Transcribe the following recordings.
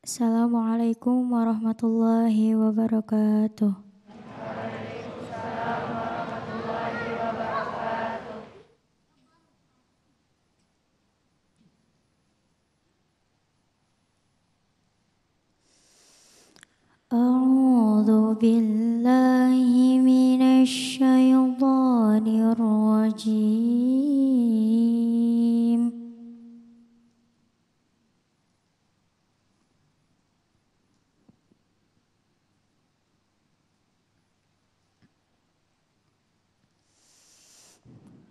Assalamualaikum warahmatullahi wabarakatuh. A'udzu billahi minasy syaithanir rajim.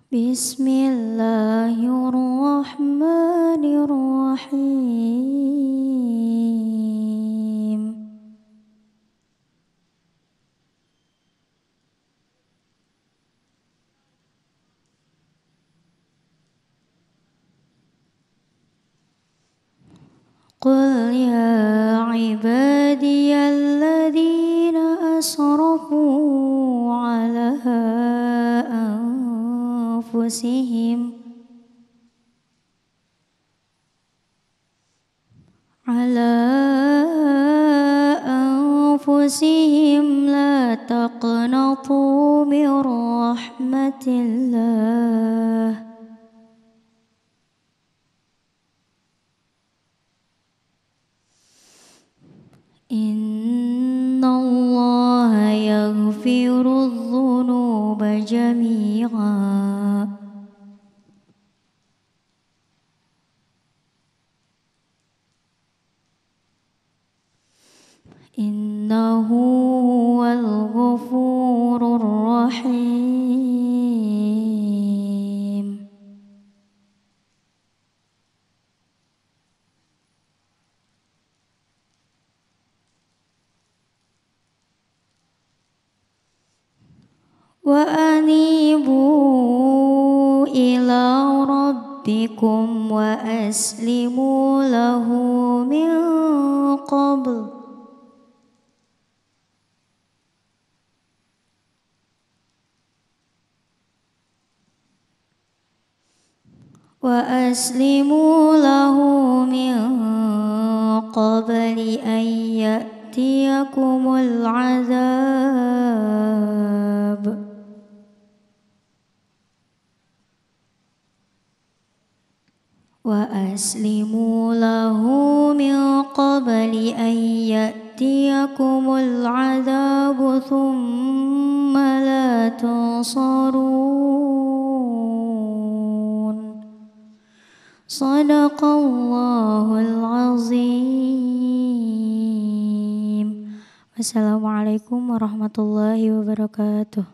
Bismillahirrahmanirrahim. Qul ya ibadiyalladzina asrafu ala anfusihim la taqnatu min rahmatillah. Innallaha yaghfirudz dzunuba jami'a. Innahu huwal ghafurur rahim. Wa anibu ila rabbikum wa aslimu lahu min qabl an ya'tiyakumul azab. Wa aslimu lahu min qabli an ya'tiyakumul azabu thumma la tunsarun. Shadaqallahul azim. Wassalamualaikum warahmatullahi wabarakatuh.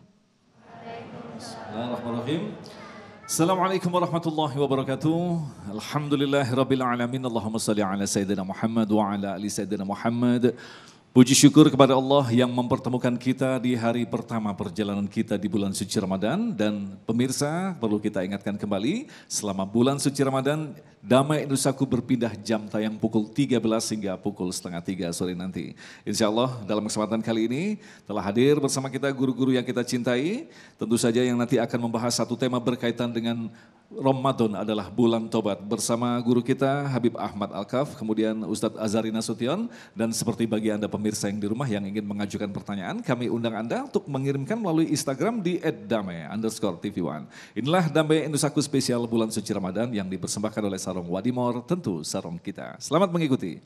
Bismillahirrahmanirrahim. Assalamualaikum warahmatullahi wabarakatuh. Alhamdulillahirabbil alamin. Allahumma shalli ala sayyidina Muhammad wa ala ali sayyidina Muhammad. Puji syukur kepada Allah yang mempertemukan kita di hari pertama perjalanan kita di bulan suci Ramadan. Dan pemirsa, perlu kita ingatkan kembali, selama bulan suci Ramadan, Damai Indosatku berpindah jam tayang pukul 13 hingga pukul setengah 3 sore nanti. Insya Allah dalam kesempatan kali ini telah hadir bersama kita guru-guru yang kita cintai. Tentu saja yang nanti akan membahas satu tema berkaitan dengan Ramadan adalah bulan tobat bersama guru kita Habib Ahmad Alkaf, kemudian Ustadz Azhari Nasution, dan seperti bagi Anda pemirsa yang di rumah yang ingin mengajukan pertanyaan, kami undang Anda untuk mengirimkan melalui Instagram di @damai_tv1. Inilah Damai Indosatku spesial bulan suci Ramadan yang dipersembahkan oleh Sarung Wadimor, tentu sarung kita. Selamat mengikuti.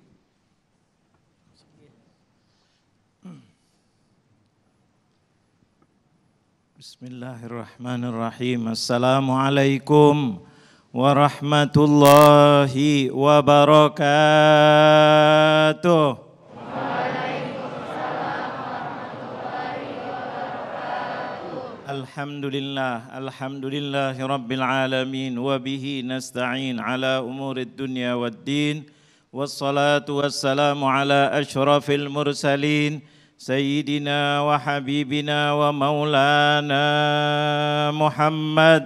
Bismillahirrahmanirrahim. Assalamualaikum warahmatullahi wabarakatuh. Waalaikumsalam warahmatullahi wabarakatuh. Alhamdulillahi rabbil alamin wa bihi nasta'in ala umurid dunya waddin. Wassalatu wassalamu ala asyrafil mursalin. Sayyidina wa habibina wa maulana Muhammad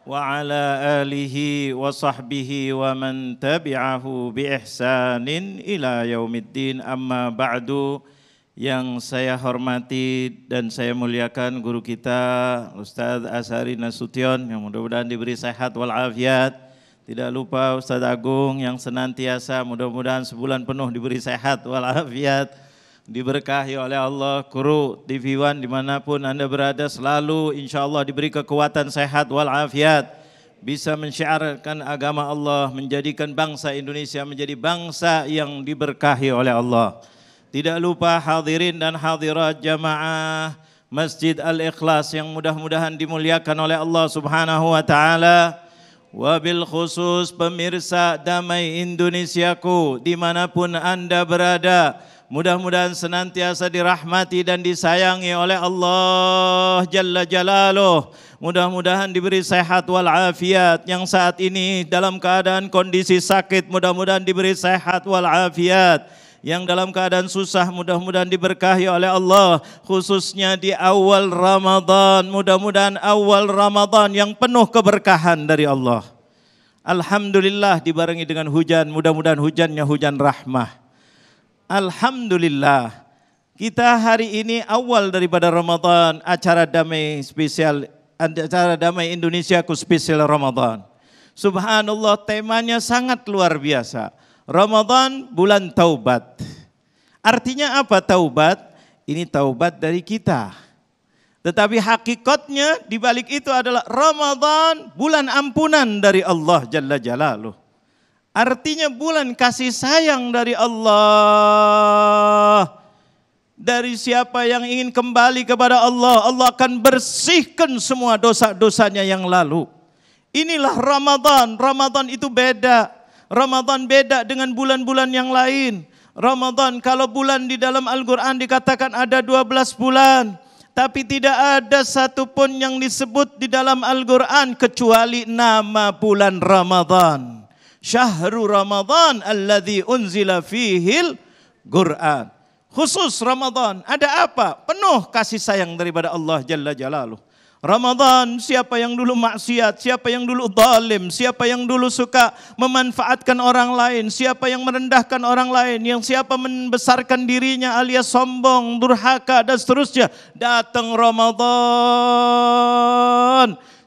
wa ala alihi wa sahbihi wa man tabi'ahu bi ihsanin ila yaumiddin. Amma ba'du. Yang saya hormati dan saya muliakan guru kita Ustadz Azhari Nasution, yang mudah-mudahan diberi sehat walafiat, Tidak lupa Ustadz Agung yang senantiasa mudah-mudahan sebulan penuh diberi sehat walafiat, diberkahi oleh Allah. Kru TV One dimanapun Anda berada selalu insya Allah diberi kekuatan sehat walafiat, bisa mensyiarkan agama Allah, menjadikan bangsa Indonesia menjadi bangsa yang diberkahi oleh Allah. Tidak lupa hadirin dan hadirat jamaah Masjid Al-Ikhlas yang mudah-mudahan dimuliakan oleh Allah Subhanahu wa taala. Wabil khusus pemirsa Damai Indonesiaku dimanapun Anda berada, mudah-mudahan senantiasa dirahmati dan disayangi oleh Allah Jalla Jalaluh. Mudah-mudahan diberi sehat walafiat, yang saat ini dalam keadaan kondisi sakit mudah-mudahan diberi sehat walafiat. Yang dalam keadaan susah mudah-mudahan diberkahi oleh Allah, khususnya di awal Ramadan. Mudah-mudahan awal Ramadan yang penuh keberkahan dari Allah. Alhamdulillah dibarengi dengan hujan, mudah-mudahan hujannya hujan rahmah. Alhamdulillah kita hari ini awal daripada Ramadan, acara damai spesial, acara Damai Indonesiaku spesial Ramadan. Subhanallah, temanya sangat luar biasa. Ramadan bulan taubat. Artinya apa taubat? Ini taubat dari kita. Tetapi hakikatnya di balik itu adalah Ramadan bulan ampunan dari Allah Jalla Jalaluh. Artinya bulan kasih sayang dari Allah. Dari siapa yang ingin kembali kepada Allah, Allah akan bersihkan semua dosa-dosanya yang lalu. Inilah Ramadan. Ramadan itu beda. Ramadan beda dengan bulan-bulan yang lain. Ramadan kalau bulan di dalam Al-Quran dikatakan ada 12 bulan. Tapi tidak ada satupun yang disebut di dalam Al-Quran kecuali nama bulan Ramadan. Syahrul Ramadan alladzi unzila fihil Quran. Khusus Ramadan, ada apa? Penuh kasih sayang daripada Allah Jalla Jalaluh. Ramadan, siapa yang dulu maksiat, siapa yang dulu zalim, siapa yang dulu suka memanfaatkan orang lain, siapa yang merendahkan orang lain, yang siapa membesarkan dirinya alias sombong, durhaka dan seterusnya. Datang Ramadan.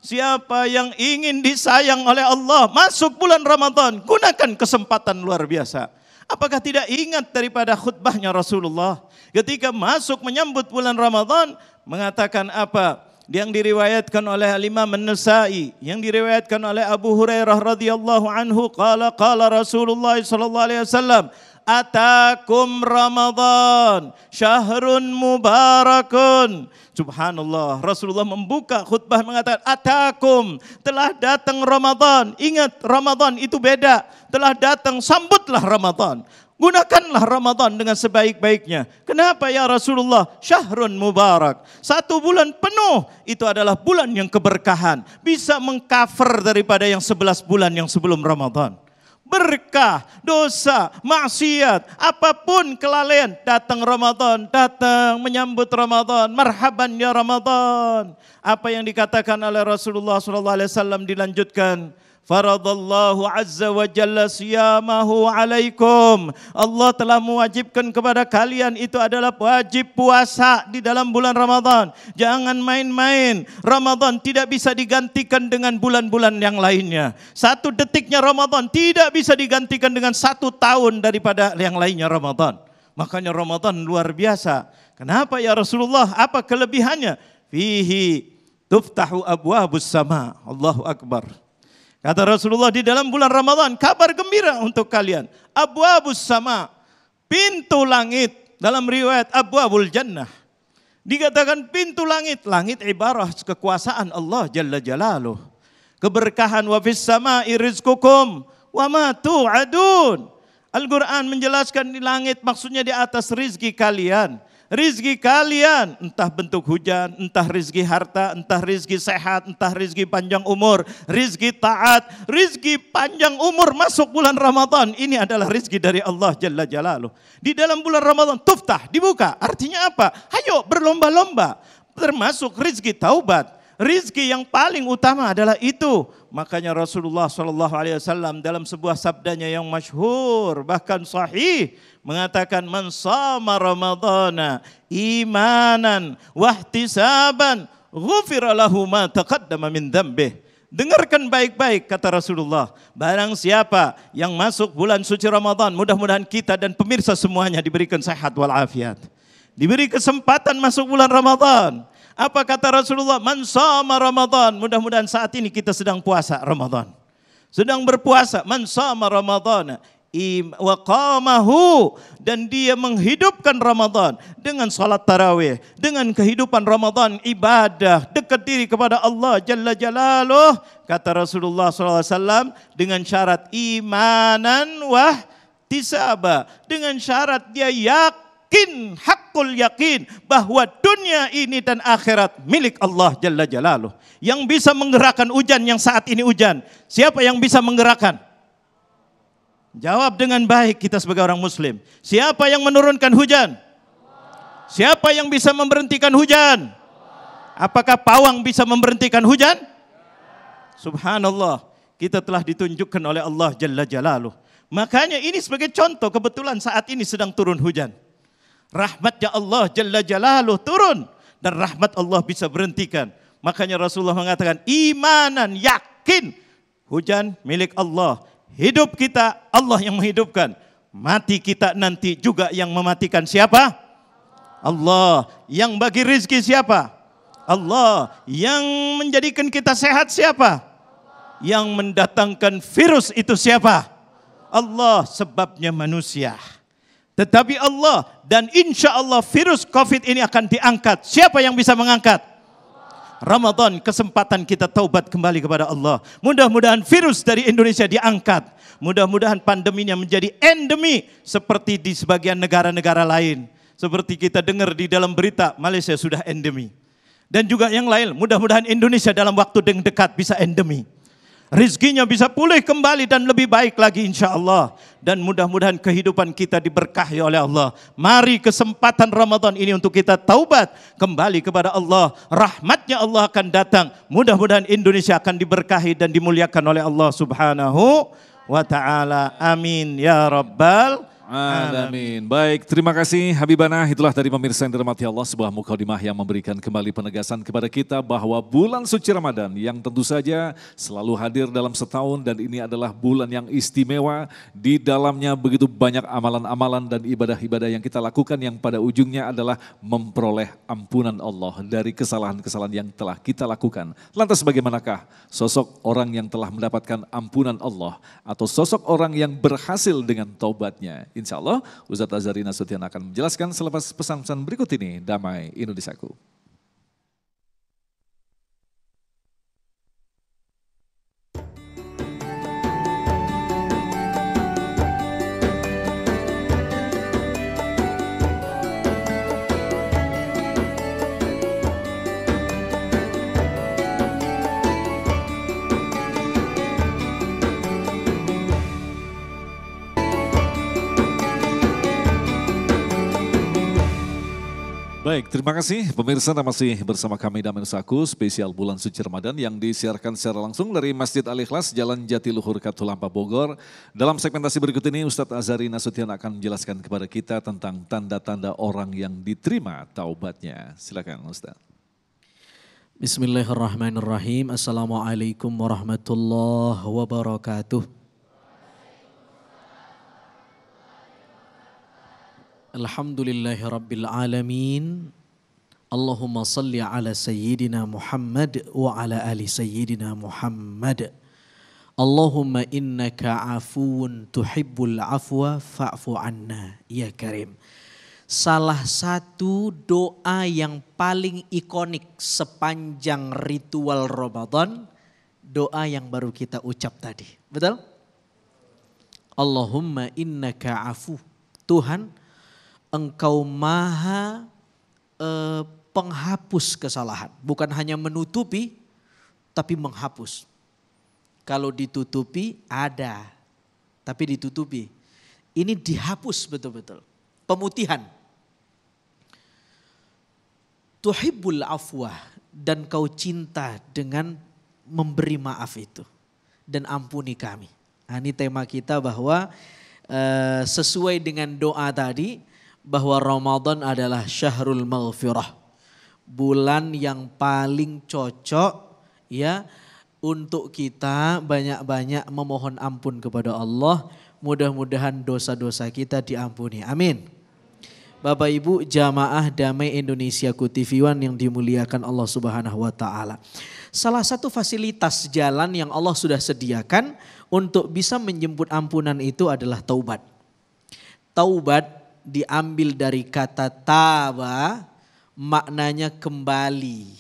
Siapa yang ingin disayang oleh Allah, masuk bulan Ramadan, gunakan kesempatan luar biasa. Apakah tidak ingat daripada khutbahnya Rasulullah ketika masuk menyambut bulan Ramadan mengatakan apa? Yang diriwayatkan oleh Imam An-Nasa'i, yang diriwayatkan oleh Abu Hurairah radhiyallahu anhu, qala Rasulullah sallallahu alaihi wasallam, atakum Ramadan syahrun mubarakun. Subhanallah, Rasulullah membuka khutbah mengatakan atakum, telah datang Ramadan. Ingat, Ramadan itu beda. Telah datang, sambutlah Ramadan. Gunakanlah Ramadan dengan sebaik-baiknya. Kenapa ya Rasulullah? Syahrun mubarak. 1 bulan penuh itu adalah bulan yang keberkahan. Bisa mengcover daripada yang 11 bulan yang sebelum Ramadan. Berkah, dosa, maksiat, apapun kelalaian. Datang Ramadan, datang menyambut Ramadan. Marhaban ya Ramadan. Apa yang dikatakan oleh Rasulullah SAW dilanjutkan. Faradallahu azza wa jalla siyamahu alaikum. Allah telah mewajibkan kepada kalian itu adalah wajib puasa di dalam bulan Ramadan. Jangan main-main. Ramadan tidak bisa digantikan dengan bulan-bulan yang lainnya. 1 detiknya Ramadan tidak bisa digantikan dengan 1 tahun daripada yang lainnya Ramadan. Makanya Ramadan luar biasa. Kenapa ya Rasulullah? Apa kelebihannya? Fihi tuftahu abwabus sama. Allahu Akbar. Kata Rasulullah di dalam bulan Ramadan, kabar gembira untuk kalian. Abwabus sama, pintu langit. Dalam riwayat Abwabul Jannah. Dikatakan pintu langit. Langit ibarah kekuasaan Allah Jalla Jalaluh. Keberkahan wa fis sama'i rizqukum wa ma tu'adun. Al-Quran menjelaskan di langit maksudnya di atas rizki kalian. Rizki kalian, entah bentuk hujan, entah rizki harta, entah rizki sehat, entah rizki panjang umur, rizki taat, rizki panjang umur masuk bulan Ramadan. Ini adalah rizki dari Allah Jalla Jalaluh. Di dalam bulan Ramadan, tuftah, dibuka. Artinya apa? Ayo berlomba-lomba. Termasuk rizki taubat. Rizki yang paling utama adalah itu. Makanya Rasulullah SAW dalam sebuah sabdanya yang masyhur, bahkan sahih, mengatakan man shama ramadhana imanan wahtisaban ghufira lahu ma taqaddama min dzambih. Dengarkan baik-baik kata Rasulullah. Barang siapa yang masuk bulan suci Ramadan, mudah-mudahan kita dan pemirsa semuanya diberikan sehat walafiat. Diberi kesempatan masuk bulan Ramadan. Apa kata Rasulullah? Man shama Ramadan. Mudah-mudahan saat ini kita sedang puasa Ramadan. Sedang berpuasa. Man shama Ramadan wa qamahu, dan dia menghidupkan Ramadan dengan salat tarawih, dengan kehidupan Ramadan ibadah, dekat diri kepada Allah Jalla Jalaluh, kata Rasulullah SAW, dengan syarat imanan wah tisaba, dengan syarat dia yakin, hakul yakin bahwa dunia ini dan akhirat milik Allah Jalla Jalaluh. Yang bisa menggerakkan hujan yang saat ini hujan, siapa yang bisa menggerakkan? Jawab dengan baik kita sebagai orang muslim. Siapa yang menurunkan hujan? Siapa yang bisa memberhentikan hujan? Apakah pawang bisa memberhentikan hujan? Subhanallah, kita telah ditunjukkan oleh Allah Jalla Jalaluh. Makanya ini sebagai contoh, kebetulan saat ini sedang turun hujan. Rahmatnya Allah Jalla Jalaluh turun, dan rahmat Allah bisa berhentikan. Makanya Rasulullah mengatakan imanan, yakin hujan milik Allah. Hidup kita Allah yang menghidupkan. Mati kita nanti juga yang mematikan siapa? Allah. Yang bagi rizki siapa? Allah. Yang menjadikan kita sehat siapa? Yang mendatangkan virus itu siapa? Allah. Sebabnya manusia. Tetapi Allah, dan insya Allah virus COVID ini akan diangkat. Siapa yang bisa mengangkat? Ramadan, kesempatan kita taubat kembali kepada Allah. Mudah-mudahan virus dari Indonesia diangkat. Mudah-mudahan pandeminya menjadi endemi seperti di sebagian negara-negara lain. Seperti kita dengar di dalam berita, Malaysia sudah endemi. Dan juga yang lain, mudah-mudahan Indonesia dalam waktu yang dekat bisa endemi. Rizkinya bisa pulih kembali dan lebih baik lagi insya Allah. Dan mudah-mudahan kehidupan kita diberkahi oleh Allah. Mari kesempatan Ramadan ini untuk kita taubat kembali kepada Allah. Rahmatnya Allah akan datang. Mudah-mudahan Indonesia akan diberkahi dan dimuliakan oleh Allah Subhanahu wa ta'ala. Amin ya rabbal Amin. Baik, terima kasih Habibana. Itulah dari pemirsa yang dirahmati Allah, sebuah mukadimah yang memberikan kembali penegasan kepada kita bahwa bulan suci Ramadan yang tentu saja selalu hadir dalam setahun, dan ini adalah bulan yang istimewa. Di dalamnya begitu banyak amalan-amalan dan ibadah-ibadah yang kita lakukan yang pada ujungnya adalah memperoleh ampunan Allah dari kesalahan-kesalahan yang telah kita lakukan. Lantas bagaimanakah sosok orang yang telah mendapatkan ampunan Allah atau sosok orang yang berhasil dengan taubatnya? Insya Allah Ustadz Azhari Nasution akan menjelaskan selepas pesan-pesan berikut ini. Damai Indonesiaku. Baik, terima kasih pemirsa, masih bersama kami Damai Indonesiaku spesial bulan suci Ramadan yang disiarkan secara langsung dari Masjid Al-Ikhlas, Jalan Jatiluhur, Katulampa, Bogor. Dalam segmentasi berikut ini Ustadz Azhari Nasution akan menjelaskan kepada kita tentang tanda-tanda orang yang diterima taubatnya. Silakan Ustadz. Bismillahirrahmanirrahim. Assalamualaikum warahmatullahi wabarakatuh. Alhamdulillahi Rabbil Alamin. Allahumma salli ala Sayyidina Muhammad wa ala ali Sayyidina Muhammad. Allahumma innaka afuun tuhibbul afwa fa'fu anna ya karim. Salah satu doa yang paling ikonik sepanjang ritual Ramadan, doa yang baru kita ucap tadi. Betul? Allahumma innaka afu. Tuhan, Engkau maha penghapus kesalahan. Bukan hanya menutupi, tapi menghapus. Kalau ditutupi ada, tapi ditutupi. Ini dihapus betul-betul. Pemutihan. Tuhibbul afwa, dan kau cinta dengan memberi maaf itu. Dan ampuni kami. Nah, ini tema kita bahwa sesuai dengan doa tadi, bahwa Ramadan adalah syahrul maghfirah. Bulan yang paling cocok ya untuk kita banyak-banyak memohon ampun kepada Allah. Mudah-mudahan dosa-dosa kita diampuni. Amin. Bapak Ibu jamaah Damai Indonesiaku TV One yang dimuliakan Allah Subhanahu wa taala. Salah satu fasilitas jalan yang Allah sudah sediakan untuk bisa menjemput ampunan itu adalah taubat. Taubat diambil dari kata taba, maknanya kembali.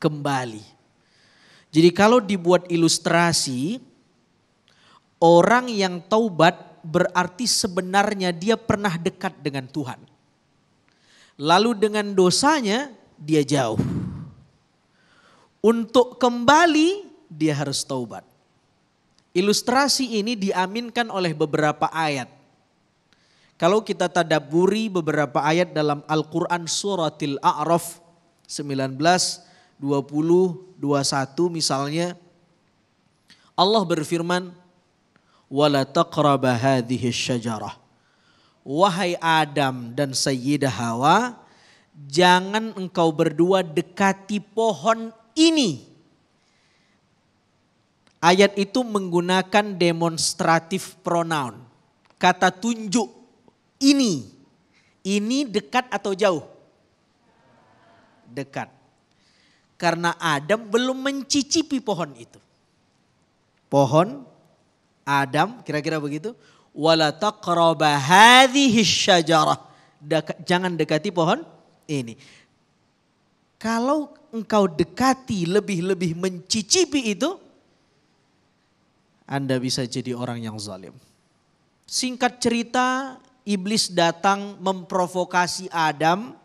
Kembali. Jadi kalau dibuat ilustrasi, orang yang taubat berarti sebenarnya dia pernah dekat dengan Tuhan. Lalu dengan dosanya dia jauh. Untuk kembali dia harus taubat. Ilustrasi ini diaminkan oleh beberapa ayat. Kalau kita tadabburi beberapa ayat dalam Al-Quran suratil A'raf 19, 20, 21 misalnya. Allah berfirman, wala taqraba hadhihi syajarah. Wahai Adam dan Sayyidah Hawa, jangan engkau berdua dekati pohon ini. Ayat itu menggunakan demonstratif pronoun. Kata tunjuk ini. Ini dekat atau jauh? Dekat. Karena Adam belum mencicipi pohon itu. Pohon Adam, kira-kira begitu. Wala taqraba hadhihi syajarah. Jangan dekati pohon ini. Kalau engkau dekati lebih-lebih mencicipi itu, Anda bisa jadi orang yang zalim. Singkat cerita, iblis datang memprovokasi Adam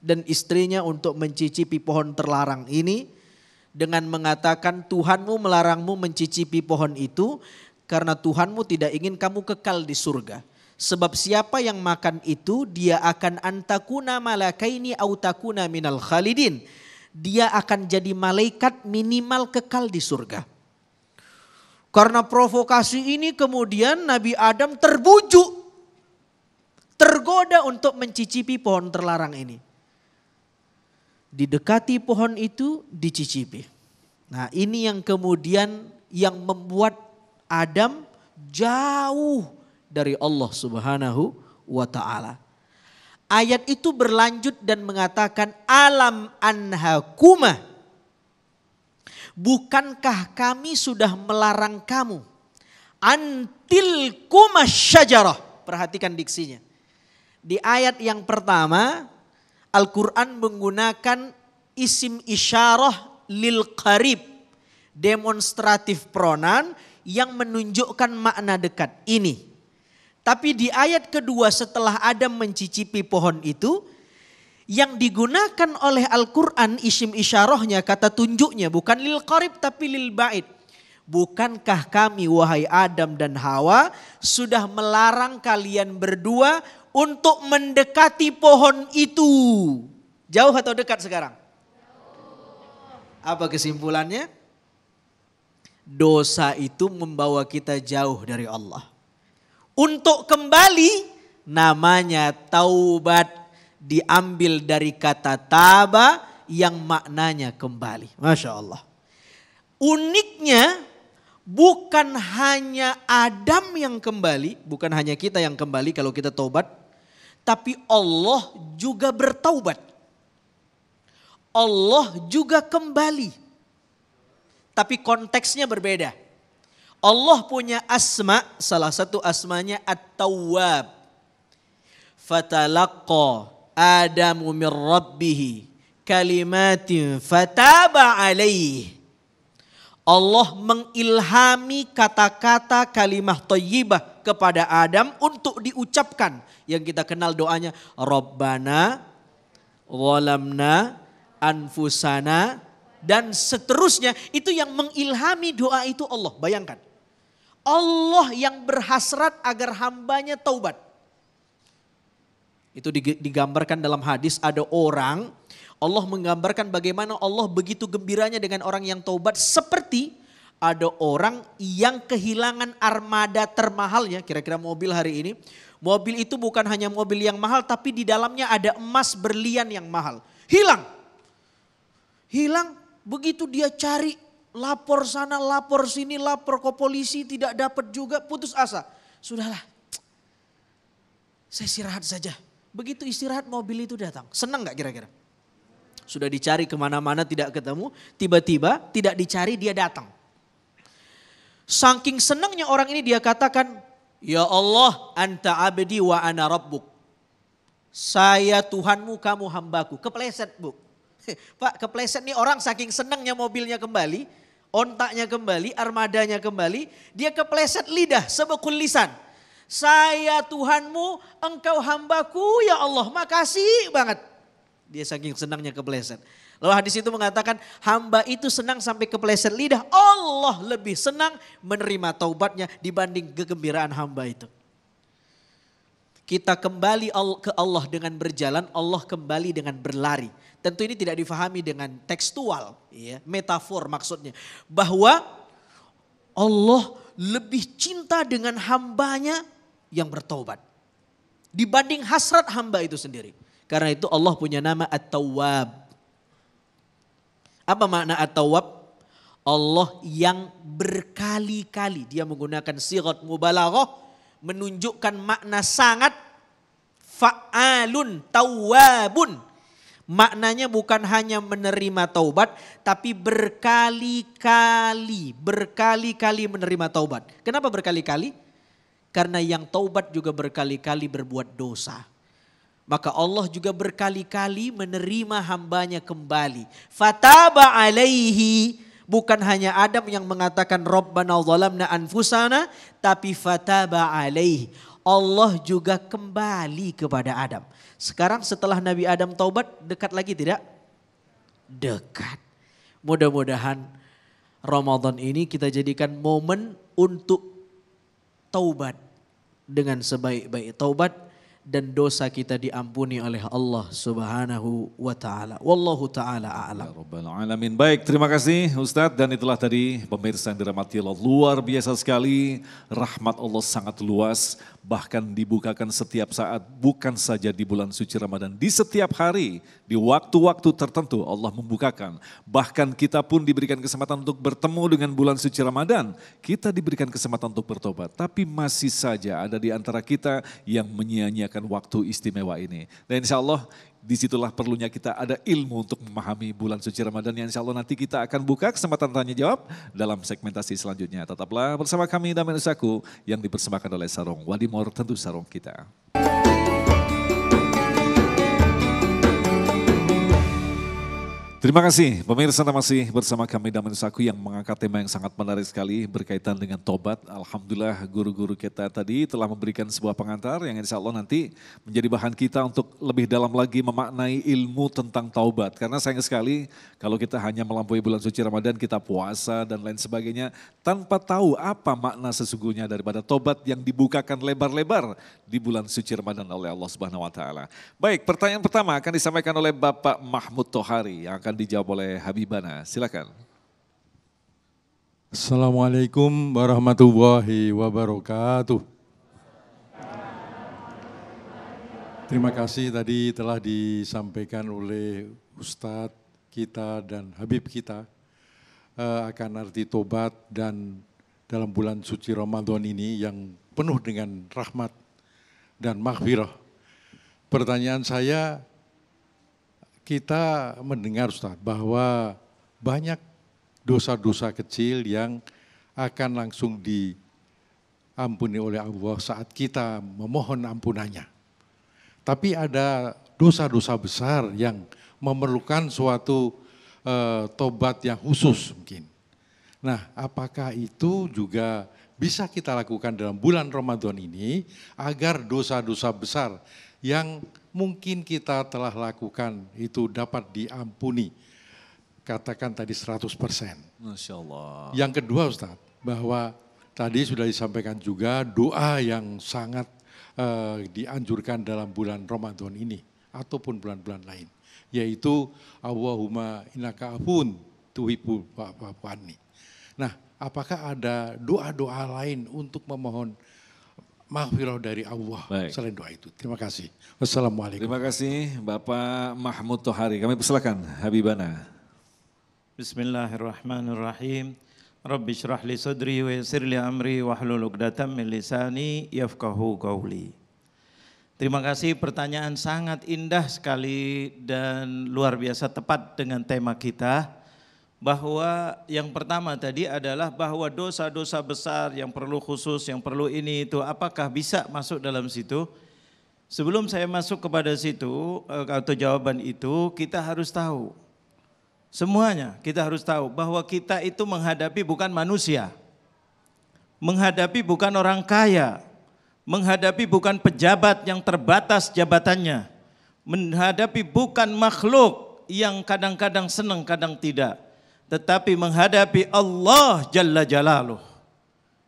dan istrinya untuk mencicipi pohon terlarang ini dengan mengatakan Tuhanmu melarangmu mencicipi pohon itu karena Tuhanmu tidak ingin kamu kekal di surga. Sebab siapa yang makan itu dia akan antakuna malakaini au takuna minal khalidin. Dia akan jadi malaikat minimal kekal di surga. Karena provokasi ini kemudian Nabi Adam terbujuk. Tergoda untuk mencicipi pohon terlarang ini. Didekati pohon itu dicicipi. Nah ini yang kemudian yang membuat Adam jauh dari Allah Subhanahu wa ta'ala. Ayat itu berlanjut dan mengatakan alam anhakuma. Bukankah kami sudah melarang kamu? Antil kuma syajarah. Perhatikan diksinya. Di ayat yang pertama Al-Quran menggunakan isim isyarah lil qarib. Demonstratif pronoun yang menunjukkan makna dekat ini. Tapi di ayat kedua setelah Adam mencicipi pohon itu, yang digunakan oleh Al-Quran isim isyarahnya kata tunjuknya bukan lil qarib tapi lil ba'id. Bukankah kami wahai Adam dan Hawa sudah melarang kalian berdua untuk mendekati pohon itu? Jauh atau dekat sekarang? Apa kesimpulannya? Dosa itu membawa kita jauh dari Allah. Untuk kembali namanya taubat, diambil dari kata taba yang maknanya kembali. Masya Allah. Uniknya bukan hanya Adam yang kembali, bukan hanya kita yang kembali kalau kita taubat, tapi Allah juga bertaubat. Allah juga kembali. Tapi konteksnya berbeda. Allah punya asma, salah satu asmanya At-Tawwab. Fatalaqqa Adamu min Rabbih kalimatin fataba alaih. Allah mengilhami kata-kata kalimah thayyibah kepada Adam untuk diucapkan. Yang kita kenal doanya Rabbana zalamna anfusana dan seterusnya. Itu yang mengilhami doa itu Allah. Bayangkan. Allah yang berhasrat agar hambanya taubat. Itu digambarkan dalam hadis ada orang, Allah menggambarkan bagaimana Allah begitu gembiranya dengan orang yang taubat seperti ada orang yang kehilangan armada termahalnya, kira-kira mobil hari ini. Mobil itu bukan hanya mobil yang mahal tapi di dalamnya ada emas berlian yang mahal. Hilang. Hilang, begitu dia cari lapor sana, lapor sini, lapor ke polisi, tidak dapat juga, putus asa. Sudahlah, saya istirahat saja. Begitu istirahat mobil itu datang. Senang gak kira-kira? Sudah dicari kemana-mana tidak ketemu, tiba-tiba tidak dicari dia datang. Saking senangnya orang ini dia katakan, ya Allah, anta abdi wa ana rabbuk. Saya Tuhanmu, kamu hambaku. Kepleset bu. Pak, kepleset nih orang saking senangnya mobilnya kembali, ontaknya kembali, armadanya kembali, dia kepleset lidah, sebekul lisan. Saya Tuhanmu, engkau hambaku ya Allah, makasih banget. Dia saking senangnya kepleset. Lalu hadis itu mengatakan hamba itu senang sampai kepleset lidah, Allah lebih senang menerima taubatnya dibanding kegembiraan hamba itu. Kita kembali ke Allah dengan berjalan, Allah kembali dengan berlari. Tentu ini tidak difahami dengan tekstual, ya, metafor maksudnya. Bahwa Allah lebih cinta dengan hambanya yang bertaubat dibanding hasrat hamba itu sendiri. Karena itu Allah punya nama At-Tawwab. Apa makna At-Tawwab? Allah yang berkali-kali, dia menggunakan sighat mubalaghah, menunjukkan makna sangat, fa'alun tawwabun. Maknanya bukan hanya menerima taubat, tapi berkali-kali menerima taubat. Kenapa berkali-kali? Karena yang taubat juga berkali-kali berbuat dosa. Maka Allah juga berkali-kali menerima hambanya kembali. Fataba alaihi. Bukan hanya Adam yang mengatakan Rabbana zalamna anfusana, tapi fataba alaihi. Allah juga kembali kepada Adam. Sekarang setelah Nabi Adam taubat, dekat lagi tidak? Dekat. Mudah-mudahan Ramadan ini kita jadikan momen untuk taubat dengan sebaik-baik taubat dan dosa kita diampuni oleh Allah Subhanahu wa taala. Wallahu taala a'lam. Ya Rabbal alamin. Baik, terima kasih Ustadz, dan itulah tadi pemirsa yang dirahmati Allah, luar biasa sekali, rahmat Allah sangat luas, bahkan dibukakan setiap saat, bukan saja di bulan suci Ramadan, di setiap hari, di waktu-waktu tertentu Allah membukakan. Bahkan kita pun diberikan kesempatan untuk bertemu dengan bulan suci Ramadan, kita diberikan kesempatan untuk bertobat, tapi masih saja ada di antara kita yang menyia-nyiakan waktu istimewa ini. Dan insya Allah disitulah perlunya kita ada ilmu untuk memahami bulan suci Ramadan, yang insya Allah nanti kita akan buka kesempatan tanya jawab dalam segmentasi selanjutnya. Tetaplah bersama kami Damen Usaku yang dipersembahkan oleh Sarung Wadimor, tentu sarung kita. Terima kasih pemirsa, masih bersama kami Damen Usaku yang mengangkat tema yang sangat menarik sekali berkaitan dengan tobat. Alhamdulillah guru-guru kita tadi telah memberikan sebuah pengantar yang insya Allah nanti menjadi bahan kita untuk lebih dalam lagi memaknai ilmu tentang taubat. Karena sayang sekali kalau kita hanya melampaui bulan suci Ramadan, kita puasa dan lain sebagainya tanpa tahu apa makna sesungguhnya daripada tobat yang dibukakan lebar-lebar di bulan suci Ramadan oleh Allah Subhanahu wa taala. Baik, pertanyaan pertama akan disampaikan oleh Bapak Mahmud Tohari yang akan dijawab oleh Habibana. Silakan. Assalamualaikum warahmatullahi wabarakatuh. Terima kasih tadi telah disampaikan oleh Ustadz kita dan Habib kita akan arti tobat dan dalam bulan suci Ramadan ini yang penuh dengan rahmat dan maghfirah. Pertanyaan saya, kita mendengar Ustaz bahwa banyak dosa-dosa kecil yang akan langsung diampuni oleh Allah saat kita memohon ampunannya. Tapi ada dosa-dosa besar yang memerlukan suatu tobat yang khusus mungkin. Nah, apakah itu juga bisa kita lakukan dalam bulan Ramadan ini agar dosa-dosa besar yang mungkin kita telah lakukan itu dapat diampuni, katakan tadi 100%. Masya Allah. Yang kedua Ustaz, bahwa tadi sudah disampaikan juga doa yang sangat dianjurkan dalam bulan Ramadan ini ataupun bulan-bulan lain, yaitu Allahumma innaka afun tuhibbul fa'fu anni. Nah, apakah ada doa-doa lain untuk memohon maghfirah dari Allah selain doa itu? Terima kasih. Wassalamualaikum. Terima kasih Bapak Mahmud Tohari. Kami persilakan Habibana. Bismillahirrahmanirrahim. Rabbi syrah li sadri wa yassir li amri wahlul 'uqdatam min lisani yafqahu qawli. Terima kasih, pertanyaan sangat indah sekali dan luar biasa tepat dengan tema kita. Bahwa yang pertama tadi adalah bahwa dosa-dosa besar yang perlu khusus, yang perlu ini itu, apakah bisa masuk dalam situ? Sebelum saya masuk kepada situ atau jawaban itu, kita harus tahu. Semuanya kita harus tahu bahwa kita itu menghadapi bukan manusia, menghadapi bukan orang kaya, menghadapi bukan pejabat yang terbatas jabatannya, menghadapi bukan makhluk yang kadang-kadang senang kadang tidak, tetapi menghadapi Allah Jalla Jalaluh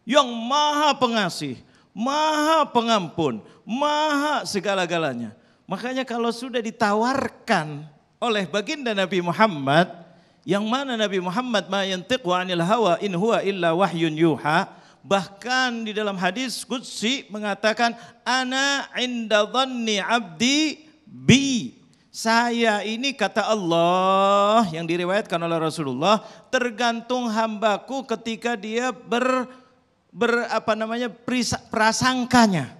yang maha pengasih, maha pengampun, maha segala-galanya. Makanya kalau sudah ditawarkan oleh baginda Nabi Muhammad, yang mana Nabi Muhammad ma yantiqu 'anil hawa in huwa illa wahyun yuha, bahkan di dalam hadis qudsi mengatakan ana 'inda dhanni 'abdi bi, saya ini kata Allah yang diriwayatkan oleh Rasulullah, tergantung hambaku ketika dia prasangkanya.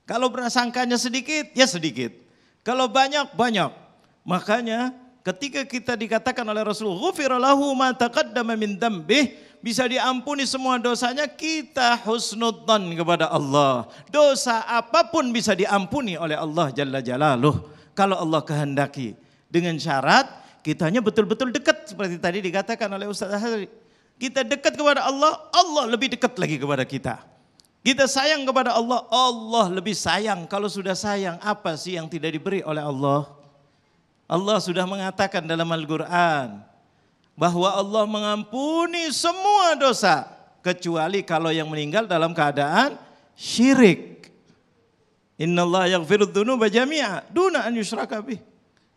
Kalau prasangkanya sedikit ya sedikit, kalau banyak banyak. Makanya ketika kita dikatakan oleh Rasulullah, ghufira lahu ma taqaddama min dzambih, bisa diampuni semua dosanya, kita husnudzan kepada Allah. Dosa apapun bisa diampuni oleh Allah Jalla Jalaluh kalau Allah kehendaki. Dengan syarat kitanya betul-betul dekat seperti tadi dikatakan oleh Ustaz Hazri. Kita dekat kepada Allah, Allah lebih dekat lagi kepada kita. Kita sayang kepada Allah, Allah lebih sayang. Kalau sudah sayang, apa sih yang tidak diberi oleh Allah? Allah sudah mengatakan dalam Al-Quran bahwa Allah mengampuni semua dosa kecuali kalau yang meninggal dalam keadaan syirik. Innallaha yaghfirudz dzunuba jami'a duna an yushraka bih.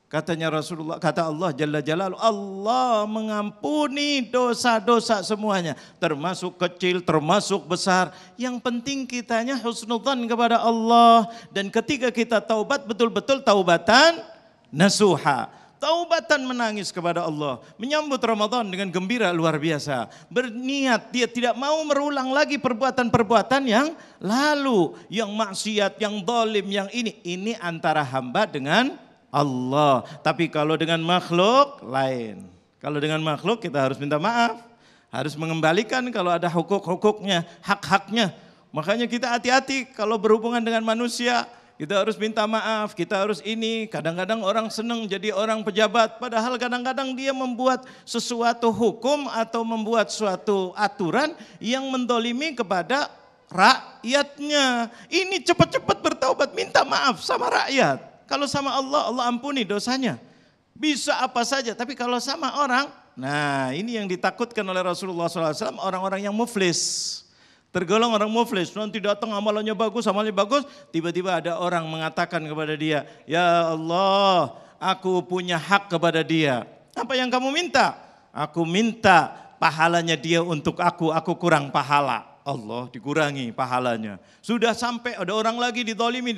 Katanya Rasulullah, kata Allah Jalla Jalaluhu, Allah mengampuni dosa-dosa semuanya, termasuk kecil, termasuk besar. Yang penting kitanya husnudzan kepada Allah, dan ketika kita taubat betul-betul taubatan nasuha, taubatan menangis kepada Allah, menyambut Ramadan dengan gembira luar biasa, berniat dia tidak mau merulang lagi perbuatan-perbuatan yang lalu, yang maksiat, yang zalim, yang ini antara hamba dengan Allah. Tapi kalau dengan makhluk lain. Kalau dengan makhluk kita harus minta maaf, harus mengembalikan kalau ada hukuk-hukuknya, hak-haknya. Makanya kita hati-hati kalau berhubungan dengan manusia. Kita harus minta maaf, kita harus ini. Kadang-kadang orang senang jadi orang pejabat, padahal kadang-kadang dia membuat sesuatu hukum atau membuat suatu aturan yang mendolimi kepada rakyatnya. Ini cepat-cepat bertaubat, minta maaf sama rakyat. Kalau sama Allah, Allah ampuni dosanya. Bisa apa saja, tapi kalau sama orang, nah ini yang ditakutkan oleh Rasulullah SAW, orang-orang yang muflis. Tergolong orang muflis, nanti datang amalannya bagus, tiba-tiba ada orang mengatakan kepada dia, ya Allah, aku punya hak kepada dia. Apa yang kamu minta? Aku minta pahalanya dia untuk aku kurang pahala. Allah dikurangi pahalanya. Sudah sampai ada orang lagi didolimin.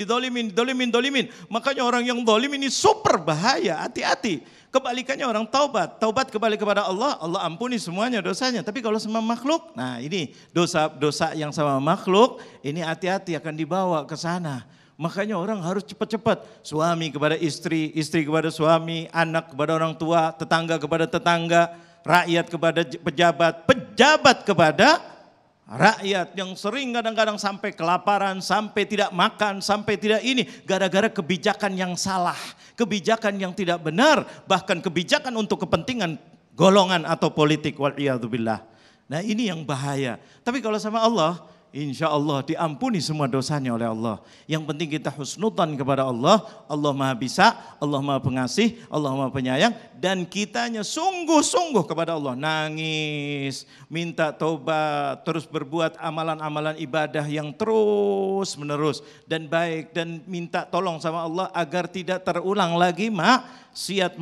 Makanya orang yang dolim ini super bahaya, hati-hati. Kebalikannya orang taubat kembali kepada Allah, Allah ampuni semuanya dosanya. Tapi kalau sama makhluk, nah ini dosa-dosa yang sama makhluk, ini hati-hati akan dibawa ke sana. Makanya orang harus cepat-cepat, suami kepada istri, istri kepada suami, anak kepada orang tua, tetangga kepada tetangga, rakyat kepada pejabat, pejabat kepada rakyat yang sering kadang-kadang sampai kelaparan, sampai tidak makan, sampai tidak ini, gara-gara kebijakan yang salah, kebijakan yang tidak benar, bahkan kebijakan untuk kepentingan golongan atau politik, wal'iyadzubillah. Nah ini yang bahaya. Tapi kalau sama Allah, insya Allah diampuni semua dosanya oleh Allah. Yang penting kita husnudzan kepada Allah. Allah Maha Bisa, Allah Maha Pengasih, Allah Maha Penyayang. Dan kitanya sungguh-sungguh kepada Allah. Nangis, minta taubat, terus berbuat amalan-amalan ibadah yang terus menerus. Dan baik, dan minta tolong sama Allah agar tidak terulang lagi maksiat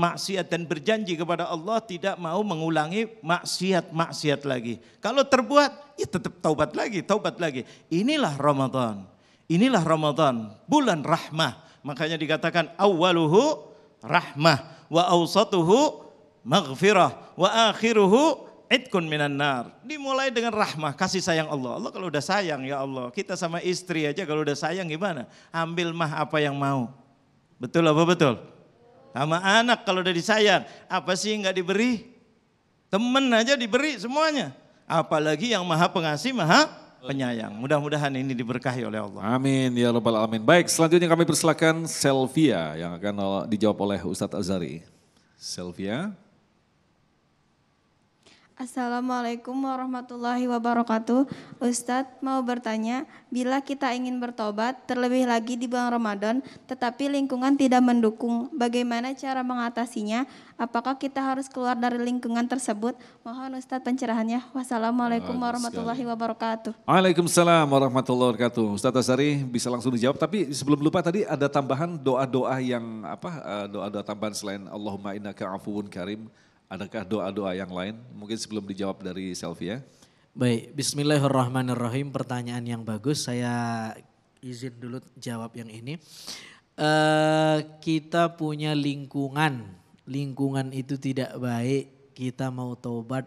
dan berjanji kepada Allah tidak mau mengulangi maksiat lagi. Kalau terbuat, ya tetap taubat lagi. Inilah Ramadan, bulan rahmah. Makanya dikatakan awaluhu rahmah wa awsatuhu maghfirah wa akhiruhu itqun minan nar. Dimulai dengan rahmah, kasih sayang Allah. Allah kalau udah sayang, ya Allah, kita sama istri aja kalau udah sayang gimana? Ambil mah apa yang mau. Betul apa betul? Sama anak kalau udah disayang, apa sih nggak diberi? Temen aja diberi semuanya. Apalagi yang maha pengasih, maha penyayang. Mudah-mudahan ini diberkahi oleh Allah. Amin ya rabbal alamin. Baik, selanjutnya kami persilakan Selvia yang akan dijawab oleh Ustadz Azhari. Selvia. Assalamualaikum warahmatullahi wabarakatuh. Ustadz mau bertanya, bila kita ingin bertobat terlebih lagi di bulan Ramadan tetapi lingkungan tidak mendukung, bagaimana cara mengatasinya? Apakah kita harus keluar dari lingkungan tersebut? Mohon Ustadz pencerahannya. Wassalamualaikum warahmatullahi wabarakatuh. Waalaikumsalam warahmatullahi wabarakatuh. Ustadz Azhari bisa langsung dijawab, tapi sebelum lupa tadi ada tambahan doa-doa yang doa-doa tambahan selain Allahumma innaka afuwun karim. Adakah doa-doa yang lain? Mungkin sebelum dijawab dari Selvia. Baik, bismillahirrahmanirrahim, pertanyaan yang bagus. Saya izin dulu jawab yang ini. Kita punya lingkungan itu tidak baik, kita mau taubat,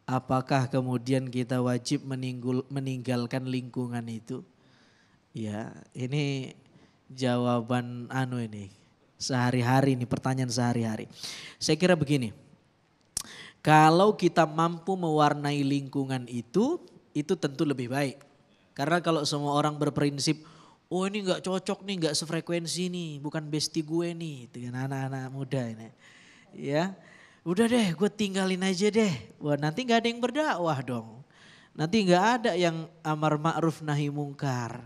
apakah kemudian kita wajib meninggalkan lingkungan itu? Ya, ini jawaban ini sehari-hari, ini pertanyaan sehari-hari. Saya kira begini. Kalau kita mampu mewarnai lingkungan itu tentu lebih baik. Karena kalau semua orang berprinsip, oh ini gak cocok nih, gak sefrekuensi nih, bukan bestie gue nih, dengan anak-anak muda ini. Ya, udah deh gue tinggalin aja deh. Wah nanti gak ada yang berdakwah dong. Nanti gak ada yang amar ma'ruf nahi mungkar.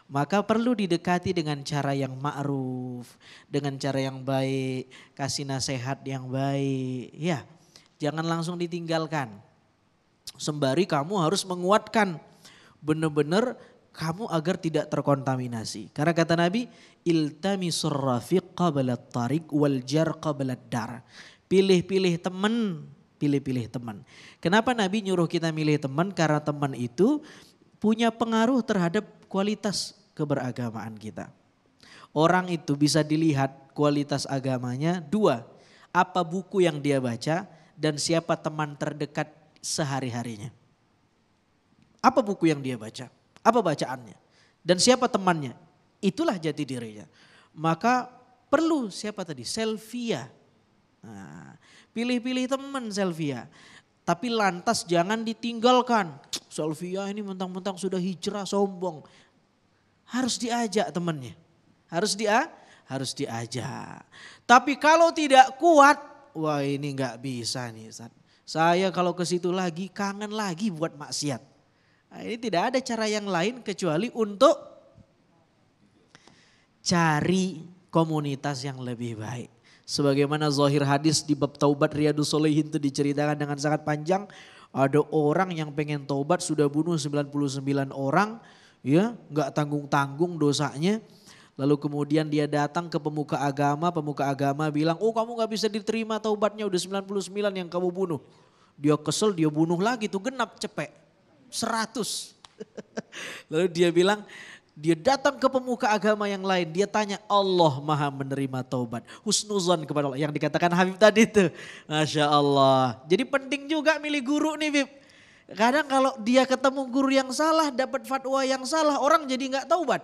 Maka perlu didekati dengan cara yang ma'ruf, dengan cara yang baik, kasih nasihat yang baik. Ya. Jangan langsung ditinggalkan. Sembari kamu harus menguatkan benar-benar kamu agar tidak terkontaminasi. Karena kata Nabi, iltamisur rafiq qabla tariq wal jar qabla dar. Pilih-pilih teman, pilih-pilih teman. Kenapa Nabi nyuruh kita milih teman? Karena teman itu punya pengaruh terhadap kualitas keberagamaan kita. Orang itu bisa dilihat kualitas agamanya dua. Apa buku yang dia baca dan siapa teman terdekat sehari-harinya. Apa buku yang dia baca? Apa bacaannya? Dan siapa temannya? Itulah jati dirinya. Maka perlu siapa tadi? Selvia. Nah, pilih-pilih teman Selvia. Tapi lantas jangan ditinggalkan. Selvia ini mentang-mentang sudah hijrah sombong. Harus diajak temannya. Harus diajak. Tapi kalau tidak kuat, wah ini nggak bisa nih Ustaz. Saya kalau ke situ lagi kangen lagi buat maksiat. Nah, ini tidak ada cara yang lain kecuali untuk cari komunitas yang lebih baik. Sebagaimana zahir hadis di bab taubat Riyadhus Shalihin itu diceritakan dengan sangat panjang. Ada orang yang pengen taubat sudah bunuh 99 orang, ya nggak tanggung-tanggung dosanya. Lalu kemudian dia datang ke pemuka agama bilang, oh kamu gak bisa diterima taubatnya, udah 99 yang kamu bunuh. Dia kesel, dia bunuh lagi tuh genap cepek, 100. Lalu dia bilang, dia datang ke pemuka agama yang lain, dia tanya Allah maha menerima taubat. Husnuzon kepada Allah, yang dikatakan Habib tadi itu. Masya Allah, jadi penting juga milih guru nih Bib. Kadang kalau dia ketemu guru yang salah, dapat fatwa yang salah, orang jadi gak taubat.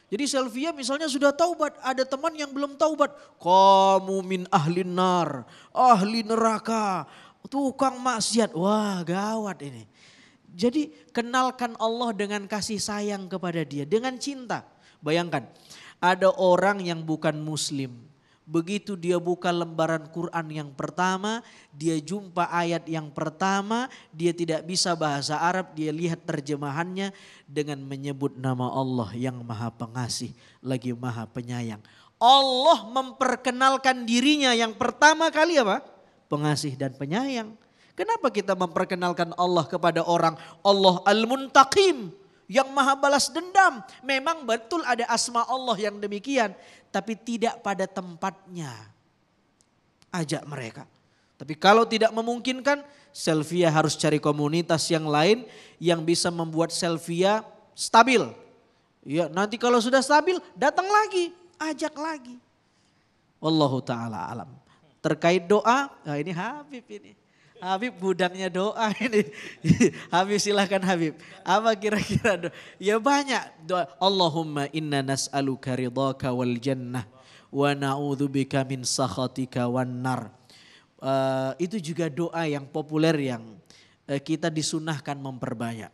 Jadi Selvia misalnya sudah taubat, ada teman yang belum taubat. Kamu min ahli nar, ahli neraka, tukang maksiat. Wah gawat ini. Jadi kenalkan Allah dengan kasih sayang kepada dia, dengan cinta. Bayangkan ada orang yang bukan muslim. Begitu dia buka lembaran Quran yang pertama, dia jumpa ayat yang pertama, dia tidak bisa bahasa Arab, dia lihat terjemahannya dengan menyebut nama Allah yang maha pengasih, lagi maha penyayang. Allah memperkenalkan dirinya yang pertama kali apa? Pengasih dan penyayang. Kenapa kita memperkenalkan Allah kepada orang? Allah Al-Muntaqim, yang maha balas dendam. Memang betul ada asma Allah yang demikian, tapi tidak pada tempatnya. Ajak mereka. Tapi kalau tidak memungkinkan, Selvia harus cari komunitas yang lain yang bisa membuat Selvia stabil. Ya, nanti kalau sudah stabil, datang lagi, ajak lagi. Wallahu ta'ala alam. terkait doa, nah ini Habib ini. Habib gudangnya doa ini. Habib silahkan Habib. Apa kira-kira doa? Ya banyak doa. Allahumma inna nas'aluka ridhaka wal jannah wa na'udzubika min sakhatika wan nar. Itu juga doa yang populer yang kita disunahkan memperbanyak.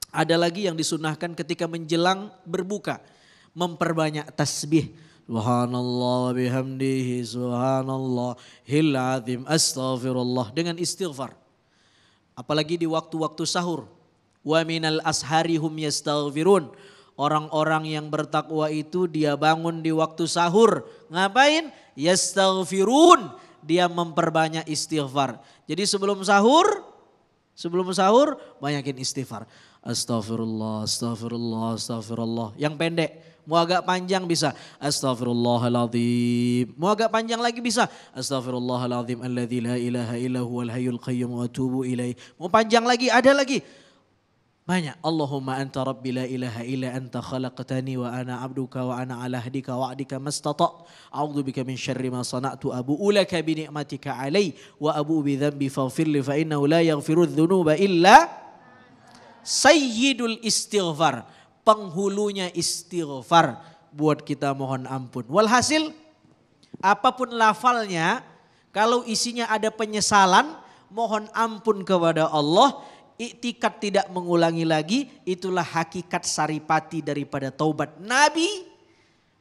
Ada lagi yang disunahkan ketika menjelang berbuka. Memperbanyak tasbih. Subhanallah bihamdihi subhanallahil azim astaghfirullah. Dengan istighfar. Apalagi di waktu-waktu sahur. Wa minal ashari hum yastaghfirun. Orang-orang yang bertakwa itu dia bangun di waktu sahur. Ngapain? Yastaghfirun. Dia memperbanyak istighfar. Jadi sebelum sahur banyakin istighfar. Astaghfirullah, astaghfirullah, astaghfirullah. Yang pendek, mau agak panjang bisa. Astaghfirullahaladzim. Mau agak panjang lagi bisa. Astaghfirullahaladzim alladzi la ilaha illa huwal hayyul qayyum wa atubu ilaih. Mau panjang lagi, ada lagi. Banyak. Allahumma anta rabbi la ilaha illa anta khalaqtani wa ana abduka wa ana ala hadika wa'dika mastata'. A'udzu bika min syarri ma sana'tu abu'u laka bi ni'matika alai wa abu'u bi dzambi faghfirli fa innahu la yaghfiru dzunuba illa sayyidul istighfar. Penghulunya istighfar buat kita mohon ampun. Walhasil apapun lafalnya kalau isinya ada penyesalan mohon ampun kepada Allah. Iktikad tidak mengulangi lagi, itulah hakikat saripati daripada taubat. Nabi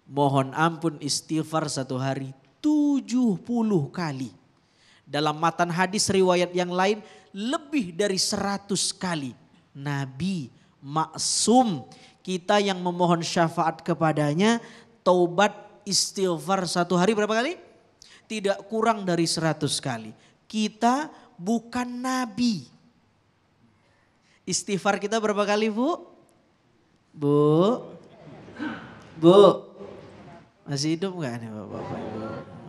mohon ampun istighfar satu hari 70 kali. Dalam matan hadis riwayat yang lain lebih dari 100 kali. Nabi maksum, kita yang memohon syafaat kepadanya taubat istighfar satu hari berapa kali? Tidak kurang dari 100 kali. Kita bukan Nabi. Istighfar kita berapa kali Bu? Bu? Masih hidup gak nih Bapak Ibu?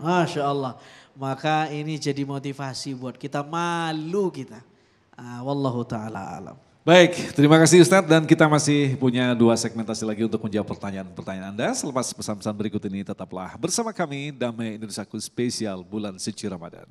Masya Allah. Maka ini jadi motivasi buat kita, malu kita. Wallahu ta'ala alam. Baik, terima kasih Ustadz dan kita masih punya 2 segmentasi lagi untuk menjawab pertanyaan-pertanyaan Anda. Selepas pesan-pesan berikut ini tetaplah bersama kami Damai Indonesiaku spesial bulan suci Ramadan.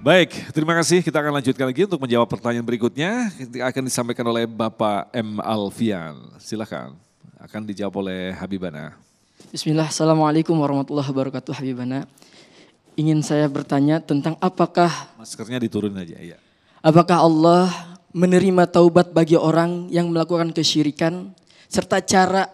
Baik, terima kasih. Kita akan lanjutkan lagi untuk menjawab pertanyaan berikutnya. Akan disampaikan oleh Bapak M. Alfian. Silakan. Akan dijawab oleh Habibana. Bismillah, Assalamualaikum warahmatullahi wabarakatuh Habibana. Ingin saya bertanya tentang apakah... Maskernya diturunin aja, ya. Apakah Allah menerima taubat bagi orang yang melakukan kesyirikan? Serta cara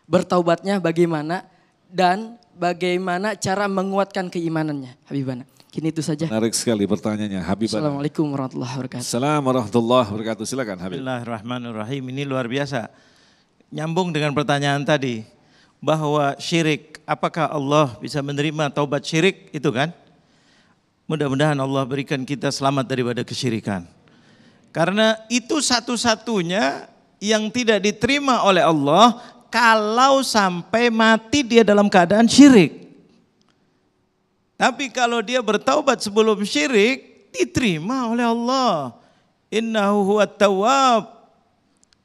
bertaubatnya bagaimana? Dan bagaimana cara menguatkan keimanannya Habibana? Kini itu saja. Menarik sekali pertanyaannya Habibana. Assalamualaikum warahmatullahi wabarakatuh. Assalamualaikum warahmatullahi wabarakatuh. Silakan Habib. Bismillahirrahmanirrahim. Ini luar biasa. Nyambung dengan pertanyaan tadi. Bahwa syirik, apakah Allah bisa menerima taubat syirik? Itu kan? Mudah-mudahan Allah berikan kita selamat daripada kesyirikan. Karena itu satu-satunya yang tidak diterima oleh Allah kalau sampai mati dia dalam keadaan syirik. Tapi kalau dia bertaubat sebelum syirik, diterima oleh Allah. Innahu huwat tawwab.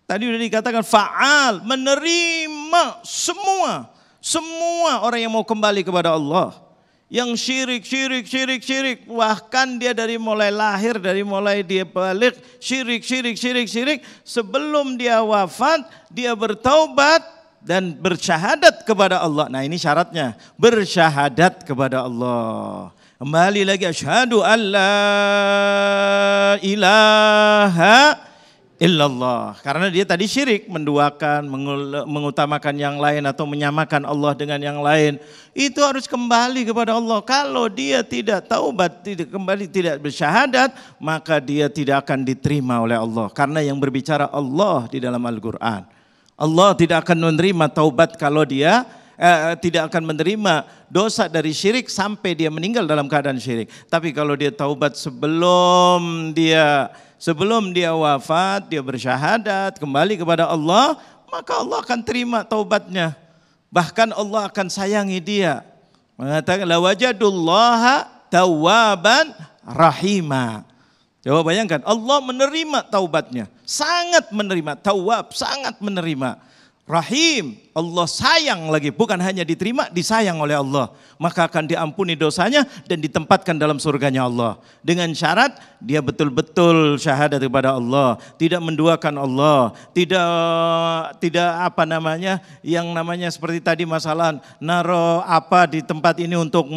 Tadi sudah dikatakan fa'al, menerima semua orang yang mau kembali kepada Allah. Yang syirik. Bahkan dia dari mulai lahir, dari mulai dia balik, syirik. Sebelum dia wafat, dia bertaubat. Dan bersyahadat kepada Allah. Nah ini syaratnya. Bersyahadat kepada Allah. Kembali lagi. Asyhadu an la ilaha illallah. Karena dia tadi syirik. Menduakan, mengutamakan yang lain atau menyamakan Allah dengan yang lain. Itu harus kembali kepada Allah. Kalau dia tidak taubat, tidak bersyahadat. Maka dia tidak akan diterima oleh Allah. Karena yang berbicara Allah di dalam Al-Quran. Allah tidak akan menerima taubat kalau dia tidak akan menerima dosa dari syirik sampai dia meninggal dalam keadaan syirik. Tapi kalau dia taubat sebelum dia wafat, dia bersyahadat, kembali kepada Allah, maka Allah akan terima taubatnya. Bahkan Allah akan sayangi dia. Mengatakan la wajadullaha tawwaban rahima. Coba bayangkan, Allah menerima taubatnya, sangat menerima, tawab, sangat menerima. Rahim, Allah sayang lagi, bukan hanya diterima, disayang oleh Allah. Maka akan diampuni dosanya dan ditempatkan dalam surganya Allah. Dengan syarat dia betul-betul syahadat kepada Allah, tidak menduakan Allah, tidak yang namanya seperti tadi masalah naro apa di tempat ini untuk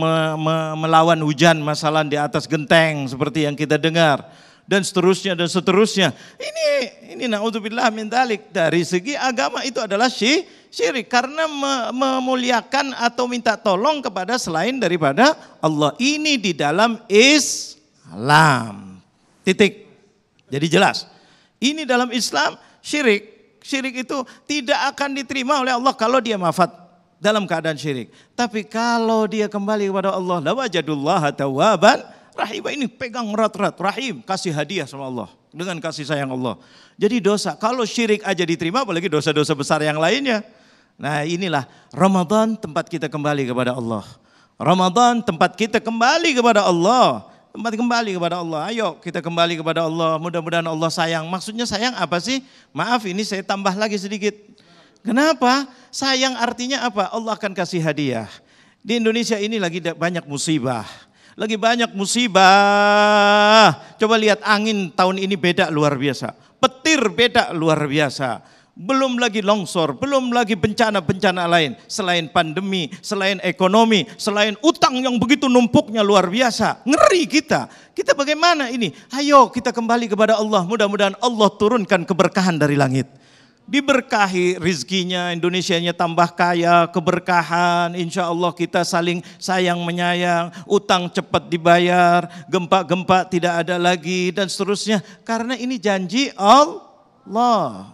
melawan hujan, masalah di atas genteng seperti yang kita dengar. Dan seterusnya dan seterusnya. Ini naudzubillah min dzalik. Dari segi agama itu adalah syirik karena memuliakan atau minta tolong kepada selain daripada Allah. Ini di dalam Islam. Titik. Jadi jelas. Ini dalam Islam syirik. Syirik itu tidak akan diterima oleh Allah kalau dia wafat dalam keadaan syirik. Tapi kalau dia kembali kepada Allah, la wajadullaha tawwaban rahim, ini pegang erat-erat, rahim, kasih hadiah sama Allah dengan kasih sayang Allah. Jadi dosa, kalau syirik aja diterima, apalagi dosa-dosa besar yang lainnya. Nah inilah Ramadan tempat kita kembali kepada Allah. Ramadan tempat kita kembali kepada Allah. Tempat kembali kepada Allah. Ayo kita kembali kepada Allah. Mudah-mudahan Allah sayang. Maksudnya sayang apa sih? Maaf ini saya tambah lagi sedikit. Kenapa? Sayang artinya apa? Allah akan kasih hadiah. Di Indonesia ini lagi banyak musibah. Lagi banyak musibah. Coba lihat angin tahun ini beda luar biasa. Petir beda luar biasa. Belum lagi longsor, belum lagi bencana-bencana lain. Selain pandemi, selain ekonomi, selain utang yang begitu numpuknya luar biasa. Ngeri kita. Kita bagaimana ini? Ayo kita kembali kepada Allah. Mudah-mudahan Allah turunkan keberkahan dari langit. Diberkahi rizkinya, Indonesianya tambah kaya, keberkahan, insya Allah kita saling sayang menyayang, utang cepat dibayar, gempa-gempa tidak ada lagi dan seterusnya. Karena ini janji Allah.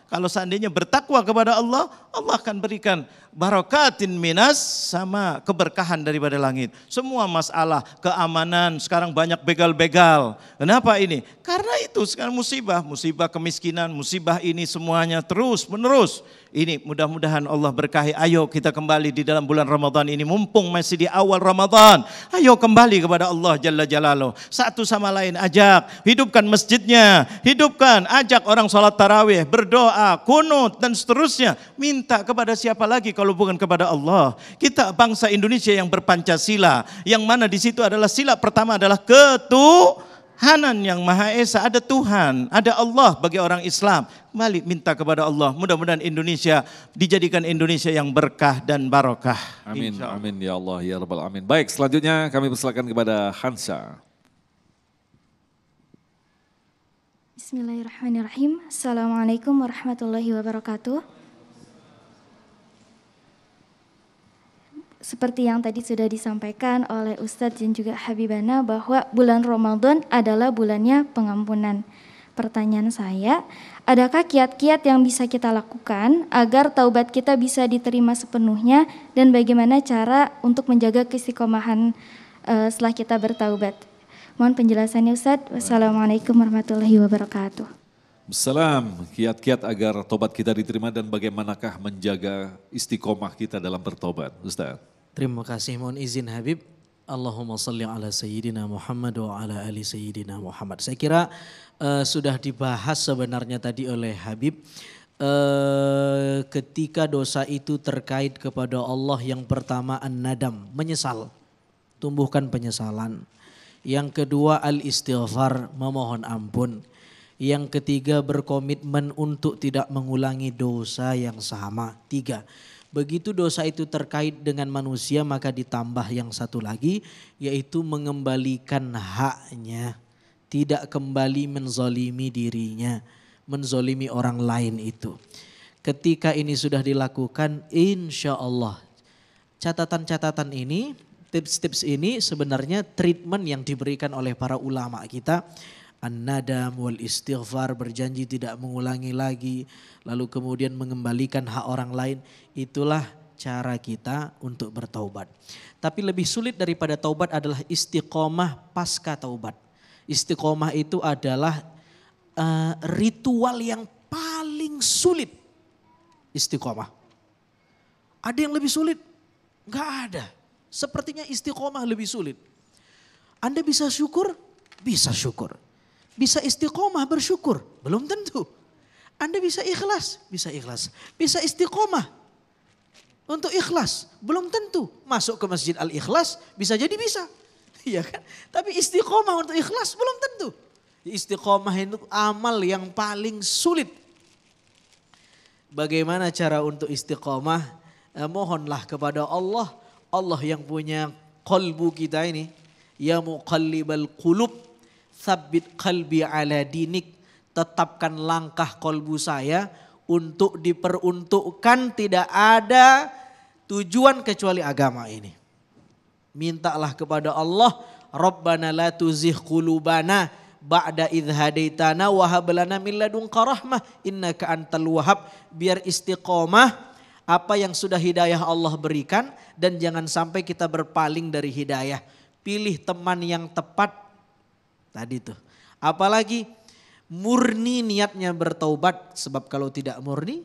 Kalau seandainya bertakwa kepada Allah, Allah akan berikan barakatin minas sama keberkahan daripada langit. Semua masalah keamanan sekarang banyak begal-begal. Kenapa ini? Karena itu sekarang musibah kemiskinan, musibah ini semuanya terus menerus. Ini mudah-mudahan Allah berkahi. Ayo kita kembali di dalam bulan Ramadan ini, mumpung masih di awal Ramadan. Ayo kembali kepada Allah Jalla Jalaluh. Satu sama lain ajak, hidupkan masjidnya, ajak orang sholat tarawih, berdoa, kunut dan seterusnya. Minta kepada siapa lagi kalau bukan kepada Allah. Kita bangsa Indonesia yang berpancasila, yang mana di situ adalah sila pertama adalah ketuhanan yang Maha Esa. Ada Tuhan, ada Allah bagi orang Islam. Kembali minta kepada Allah. Mudah-mudahan Indonesia dijadikan Indonesia yang berkah dan barokah. Amin, amin ya Allah ya Rabbal Alamin. Baik, selanjutnya kami persilakan kepada Hansa. Bismillahirrahmanirrahim. Assalamualaikum warahmatullahi wabarakatuh. Seperti yang tadi sudah disampaikan oleh Ustadz dan juga Habibana bahwa bulan Ramadan adalah bulannya pengampunan. Pertanyaan saya, adakah kiat-kiat yang bisa kita lakukan agar taubat kita bisa diterima sepenuhnya dan bagaimana cara untuk menjaga keistiqomahan setelah kita bertaubat? Mohon penjelasannya Ustadz. Wassalamualaikum warahmatullahi wabarakatuh. Salam, kiat-kiat agar tobat kita diterima dan bagaimanakah menjaga istiqomah kita dalam bertobat, Ustaz? Terima kasih, mohon izin Habib. Allahumma salli ala Sayyidina Muhammad wa ala ali Sayyidina Muhammad. Saya kira sudah dibahas sebenarnya tadi oleh Habib. Ketika dosa itu terkait kepada Allah, yang pertama an-nadam, menyesal, tumbuhkan penyesalan. Yang kedua al-istighfar, memohon ampun. Yang ketiga berkomitmen untuk tidak mengulangi dosa yang sama. 3. Begitu dosa itu terkait dengan manusia maka ditambah yang satu lagi yaitu mengembalikan haknya. Tidak kembali menzolimi dirinya, menzolimi orang lain itu. Ketika ini sudah dilakukan insya Allah catatan-catatan ini, tips-tips ini sebenarnya treatment yang diberikan oleh para ulama kita. An-nadam wal istighfar, berjanji tidak mengulangi lagi, lalu kemudian mengembalikan hak orang lain. Itulah cara kita untuk bertaubat. Tapi lebih sulit daripada taubat adalah istiqomah pasca taubat. Istiqomah itu adalah ritual yang paling sulit. Istiqomah. Ada yang lebih sulit? Enggak ada. Sepertinya istiqomah lebih sulit. Anda bisa syukur? Bisa syukur. Bisa istiqomah bersyukur? Belum tentu. Anda bisa ikhlas? Bisa ikhlas. Bisa istiqomah untuk ikhlas? Belum tentu. Masuk ke Masjid Al-Ikhlas bisa jadi bisa. Iya kan? Tapi istiqomah untuk ikhlas belum tentu. Istiqomah itu amal yang paling sulit. Bagaimana cara untuk istiqomah? Mohonlah kepada Allah. Allah yang punya qalbu kita ini. Ya muqallibal qulub, tsabbit qalbi ala dinik. Tetapkan langkah qalbu saya untuk diperuntukkan, tidak ada tujuan kecuali agama ini. Mintalah kepada Allah, Rabbana la tuzigh qulubana ba'da idh hadaitana wa hab lana min ladunka rahmah innaka antal wahhab. Biar istiqomah apa yang sudah hidayah Allah berikan dan jangan sampai kita berpaling dari hidayah. Pilih teman yang tepat tadi tuh. Apalagi murni niatnya bertaubat, sebab kalau tidak murni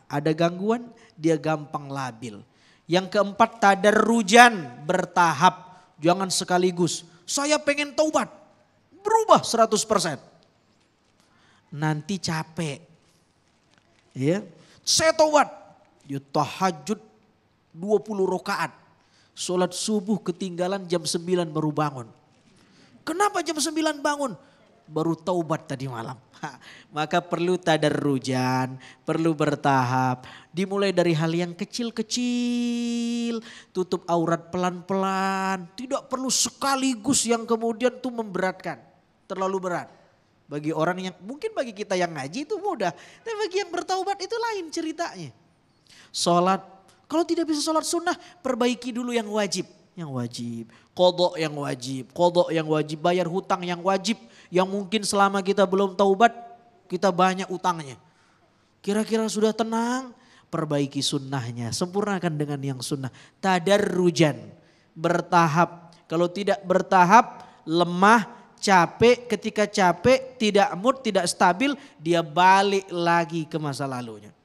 ada gangguan, dia gampang labil. Yang keempat, tadarrujan, bertahap, jangan sekaligus. Saya pengen taubat, berubah 100%. Nanti capek. Ya, saya taubat, dia tahajud 20 rakaat. Sholat subuh ketinggalan jam 9 baru bangun. Kenapa jam 9 bangun? Baru taubat tadi malam. Maka perlu tadarrujan, perlu bertahap. Dimulai dari hal yang kecil-kecil, tutup aurat pelan-pelan. Tidak perlu sekaligus yang kemudian tuh memberatkan, terlalu berat. Bagi orang yang, mungkin bagi kita yang ngaji itu mudah. Tapi bagi yang bertaubat itu lain ceritanya. Sholat, kalau tidak bisa sholat sunnah, perbaiki dulu yang wajib. Yang wajib, qadha yang wajib, qadha yang wajib, bayar hutang yang wajib. Yang mungkin selama kita belum taubat, kita banyak utangnya. Kira-kira sudah tenang, perbaiki sunnahnya, sempurnakan dengan yang sunnah. Tadarrujan, bertahap. Kalau tidak bertahap, lemah, capek. Ketika capek, tidak mood, tidak stabil, dia balik lagi ke masa lalunya.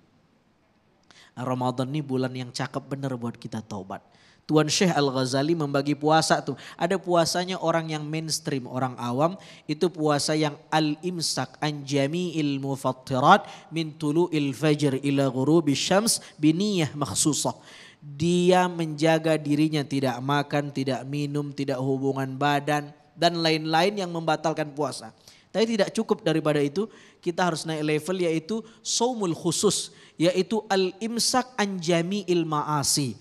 Ramadan ini bulan yang cakep bener buat kita taubat. Tuan Syekh Al-Ghazali membagi puasa tuh. Ada puasanya orang yang mainstream, orang awam. Itu puasa yang al-imsak an jami'il mufattirat min tulu'il fajr ila ghurubi syams biniyah makhsusah. Dia menjaga dirinya, tidak makan, tidak minum, tidak hubungan badan dan lain-lain yang membatalkan puasa. Tapi tidak cukup daripada itu, kita harus naik level yaitu saumul khusus, yaitu al-imsak an jami'il ma'asi.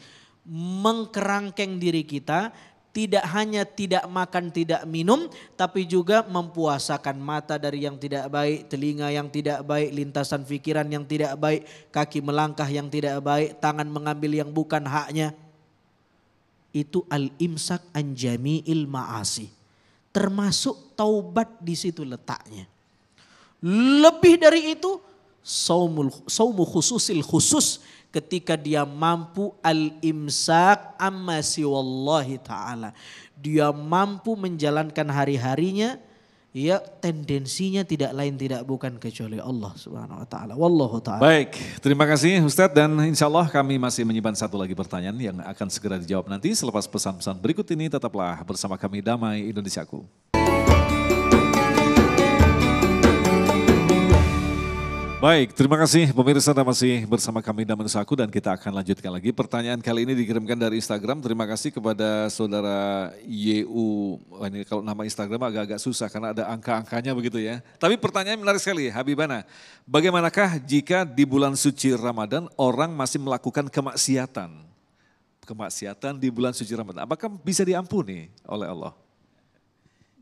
Mengkerangkeng diri kita, tidak hanya tidak makan, tidak minum, tapi juga mempuasakan mata dari yang tidak baik, telinga yang tidak baik, lintasan pikiran yang tidak baik, kaki melangkah yang tidak baik, tangan mengambil yang bukan haknya. Itu al-imsak an jami'il ma'asi. Termasuk taubat di situ letaknya. Lebih dari itu, saumu khususil khusus, ketika dia mampu al-imsak amma siwallahi ta'ala. Dia mampu menjalankan hari-harinya, ya tendensinya tidak lain tidak bukan kecuali Allah subhanahu wa ta'ala. Wallahu ta'ala. Baik, terima kasih Ustadz, dan insya Allah kami masih menyimpan satu lagi pertanyaan yang akan segera dijawab nanti selepas pesan-pesan berikut ini. Tetaplah bersama kami, Damai Indonesiaku. Baik, terima kasih pemirsa, Anda masih bersama kami Damai Indonesiaku, dan kita akan lanjutkan lagi. Pertanyaan kali ini dikirimkan dari Instagram. Terima kasih kepada saudara YU. Ini kalau nama Instagram agak-agak susah karena ada angka-angkanya begitu ya. Tapi pertanyaan menarik sekali, Habibana. Bagaimanakah jika di bulan suci Ramadan orang masih melakukan kemaksiatan? Kemaksiatan di bulan suci Ramadan, apakah bisa diampuni oleh Allah?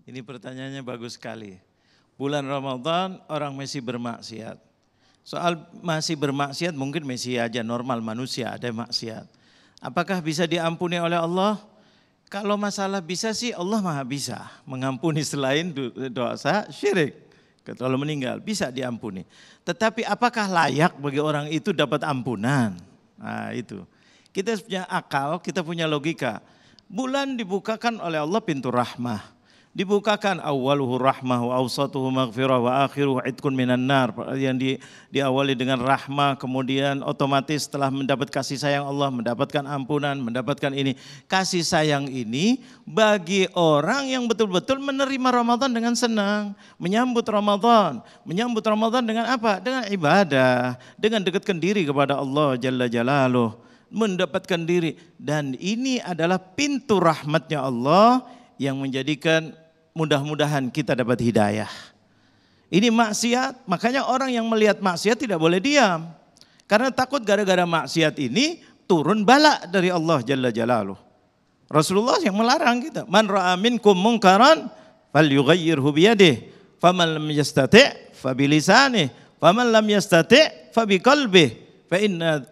Ini pertanyaannya bagus sekali. Bulan Ramadan orang masih bermaksiat. Soal masih bermaksiat mungkin masih aja normal, manusia ada maksiat. Apakah bisa diampuni oleh Allah? Kalau masalah bisa sih Allah maha bisa mengampuni selain dosa syirik. Kalau meninggal bisa diampuni. Tetapi apakah layak bagi orang itu dapat ampunan? Nah itu. kita punya akal, kita punya logika. Bulan dibukakan oleh Allah pintu rahmah. Dibukakan awaluhu rahmah wa awsatuhu maghfirah wa akhiruhu idkun minan nar, yang diawali dengan rahmah, kemudian otomatis setelah mendapat kasih sayang Allah, mendapatkan ampunan, mendapatkan ini. Kasih sayang ini bagi orang yang betul-betul menerima Ramadan dengan senang, menyambut Ramadan dengan apa? Dengan ibadah, dengan dekatkan diri kepada Allah Jalla Jalaluh, mendapatkan diri. Dan ini adalah pintu rahmatnya Allah yang menjadikan mudah-mudahan kita dapat hidayah. Ini maksiat, makanya orang yang melihat maksiat tidak boleh diam. Karena takut gara-gara maksiat ini turun bala dari Allah Jalla Jalaluh. Rasulullah yang melarang kita. Man ra'a minkum munkaran falyughayyirhu biyadihi, faman lam yastati' fabilisanihi, faman lam yastati' fabiqalbihi,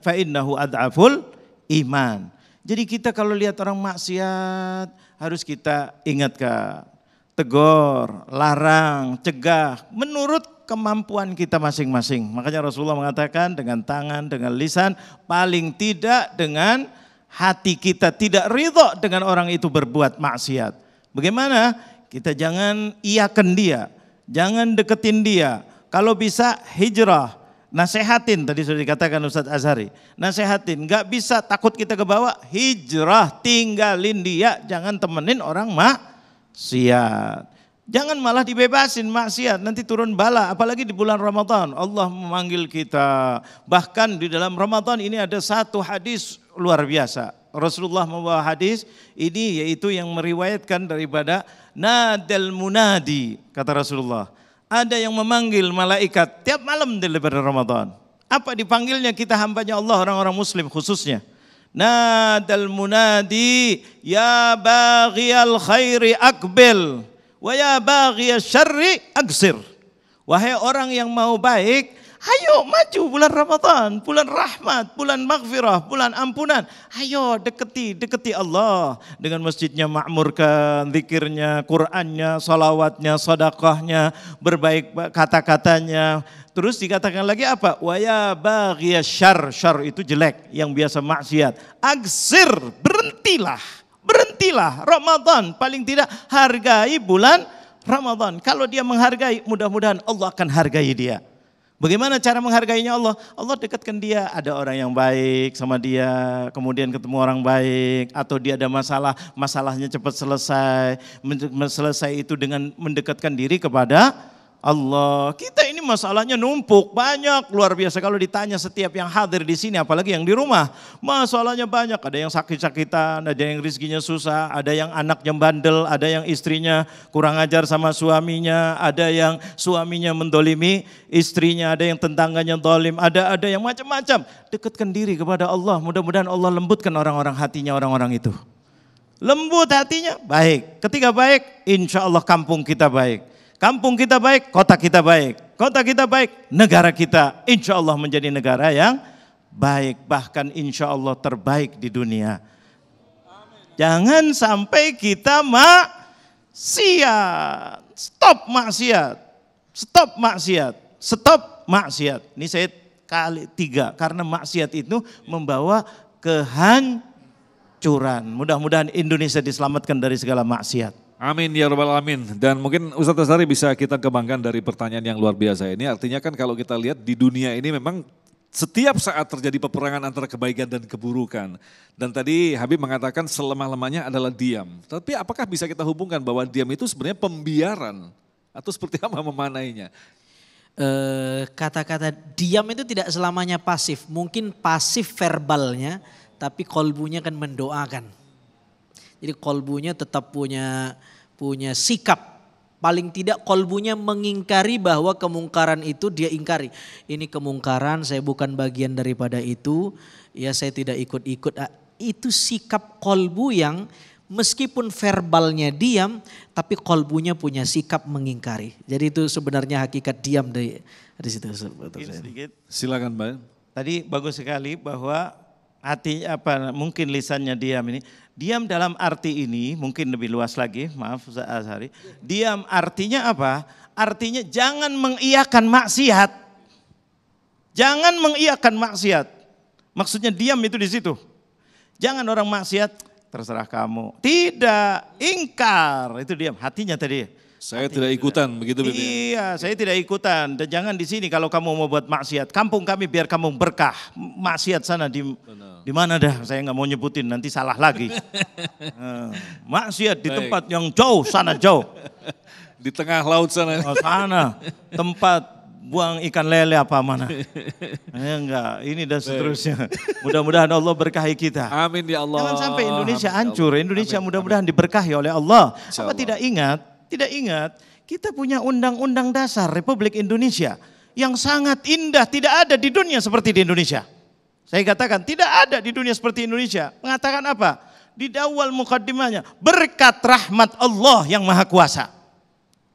fa innahu ad'aful iman. Jadi kita kalau lihat orang maksiat harus kita ingatkan, tegur, larang, cegah menurut kemampuan kita masing-masing. Makanya Rasulullah mengatakan dengan tangan, dengan lisan, paling tidak dengan hati kita tidak ridho dengan orang itu berbuat maksiat. Bagaimana? Kita jangan iakan dia, jangan deketin dia. Kalau bisa hijrah, nasehatin, tadi sudah dikatakan Ustadz Azhari, nasehatin, gak bisa takut kita ke bawah, hijrah, tinggalin dia, jangan temenin orang maksiat. Jangan malah dibebasin maksiat, nanti turun bala, apalagi di bulan Ramadan. Allah memanggil kita. Bahkan di dalam Ramadan ini ada satu hadis luar biasa. Rasulullah membawa hadis ini, yaitu yang meriwayatkan daripada nadal munadi, kata Rasulullah. Ada yang memanggil malaikat tiap malam daripada Ramadan. Apa dipanggilnya kita hambanya Allah, orang-orang muslim khususnya. Nadal munadi ya baghiyal khairi akbil wa ya baghiyal syarri aksir. Wahai orang yang mau baik, ayo maju bulan Ramadan, bulan rahmat, bulan maghfirah, bulan ampunan. Ayo deketi Allah dengan masjidnya makmurkan, zikirnya, Qur'annya, salawatnya, sedekahnya, berbaik kata-katanya. Terus dikatakan lagi apa? Wa ya baghiyas syarr, syarr itu jelek, yang biasa maksiat. Aksir, berhentilah Ramadan, paling tidak hargai bulan Ramadan. Kalau dia menghargai, mudah-mudahan Allah akan hargai dia. Bagaimana cara menghargainya Allah? Allah dekatkan dia, ada orang yang baik sama dia, kemudian ketemu orang baik, atau dia ada masalah, masalahnya cepat selesai. Selesai itu dengan mendekatkan diri kepada Allah. Kita ini masalahnya numpuk, banyak, luar biasa. Kalau ditanya setiap yang hadir di sini, apalagi yang di rumah, masalahnya banyak. Ada yang sakit-sakitan, ada yang rezekinya susah, ada yang anaknya bandel, ada yang istrinya kurang ajar sama suaminya, ada yang suaminya mendolimi istrinya, ada yang tetangganya dolim, ada yang macam-macam. Dekatkan diri kepada Allah, mudah-mudahan Allah lembutkan orang-orang hatinya, orang-orang itu. Lembut hatinya, baik. Ketika baik, insya Allah kampung kita baik. Kampung kita baik, kota kita baik. Kota kita baik, negara kita insya Allah menjadi negara yang baik. Bahkan insya Allah terbaik di dunia. Jangan sampai kita maksiat. Stop maksiat. Stop maksiat. Stop maksiat. Ini saya kali 3. Karena maksiat itu membawa kehancuran. Mudah-mudahan Indonesia diselamatkan dari segala maksiat. Amin ya rabbal alamin. Dan mungkin Ustadz Azhari bisa kita kembangkan dari pertanyaan yang luar biasa ini. Artinya kan kalau kita lihat di dunia ini memang setiap saat terjadi peperangan antara kebaikan dan keburukan. Dan tadi Habib mengatakan selemah-lemahnya adalah diam. Tapi apakah bisa kita hubungkan bahwa diam itu sebenarnya pembiaran? Atau seperti apa memanainya? Kata-kata diam itu tidak selamanya pasif. Mungkin pasif verbalnya, tapi kolbunya kan mendoakan. Jadi kolbunya tetap punya sikap. Paling tidak kolbunya mengingkari bahwa kemungkaran itu dia ingkari. Ini kemungkaran, saya bukan bagian daripada itu. Ya saya tidak ikut-ikut. Itu sikap kolbu yang meskipun verbalnya diam, tapi kolbunya punya sikap mengingkari. Jadi itu sebenarnya hakikat diam dari situ. Sedikit. Silakan Mbak. Tadi bagus sekali bahwa hatinya mungkin lisannya diam ini. Diam dalam arti ini mungkin lebih luas lagi, maaf Ustaz Azhari. Diam artinya apa? Artinya jangan mengiyakan maksiat. Jangan mengiyakan maksiat. Maksudnya diam itu di situ. Jangan orang maksiat, terserah kamu. Tidak, ingkar. Itu dia, hatinya tadi. Saya tidak ikutan, begitu Bibi? Iya, saya tidak ikutan. Dan jangan di sini kalau kamu mau buat maksiat. Kampung kami biar kamu berkah. Maksiat sana di mana dah? Saya nggak mau nyebutin, nanti salah lagi. Maksiat di tempat yang jauh, sana jauh. Di tengah laut sana. Oh, sana, tempat buang ikan lele apa mana. Enggak, ini dan seterusnya. Mudah-mudahan Allah berkahi kita. Amin ya Allah. Jangan sampai Indonesia hancur. Indonesia mudah-mudahan diberkahi oleh Allah. Apa tidak ingat? Tidak ingat, kita punya Undang-Undang Dasar Republik Indonesia yang sangat indah, tidak ada di dunia seperti di Indonesia. Saya katakan tidak ada di dunia seperti Indonesia. Mengatakan apa? Di awal mukaddimahnya, berkat rahmat Allah yang Maha Kuasa.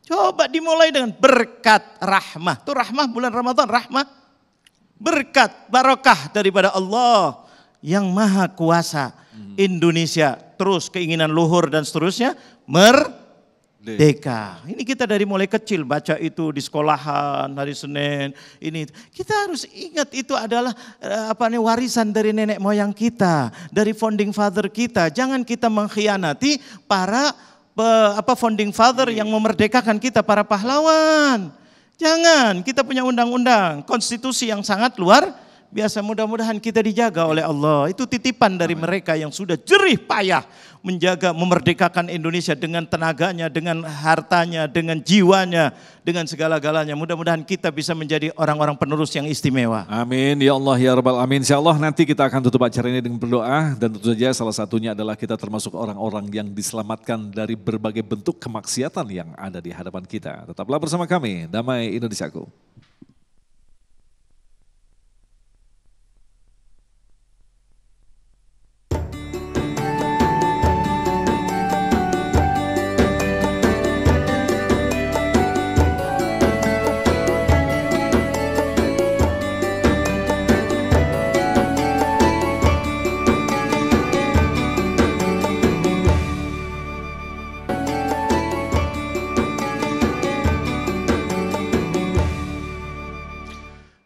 Coba dimulai dengan berkat rahmah. Itu rahmah bulan Ramadan, rahmah. Berkat, barakah daripada Allah yang Maha Kuasa. Indonesia terus keinginan luhur dan seterusnya merdeka. Ini kita dari mulai kecil baca itu di sekolahan hari Senin. Ini kita harus ingat itu adalah warisan dari nenek moyang kita, dari founding father kita. Jangan kita mengkhianati para founding father yang memerdekakan kita, para pahlawan. Jangan, kita punya undang-undang, konstitusi yang sangat luar biasa. Mudah-mudahan kita dijaga oleh Allah. Itu titipan dari mereka yang sudah jerih payah menjaga, memerdekakan Indonesia dengan tenaganya, dengan hartanya, dengan jiwanya, dengan segala-galanya. Mudah-mudahan kita bisa menjadi orang-orang penerus yang istimewa. Amin ya Allah ya Rabbal Alamin. InsyaAllah nanti kita akan tutup acara ini dengan berdoa. Dan tentu saja salah satunya adalah kita termasuk orang-orang yang diselamatkan dari berbagai bentuk kemaksiatan yang ada di hadapan kita. Tetaplah bersama kami, Damai Indonesiaku.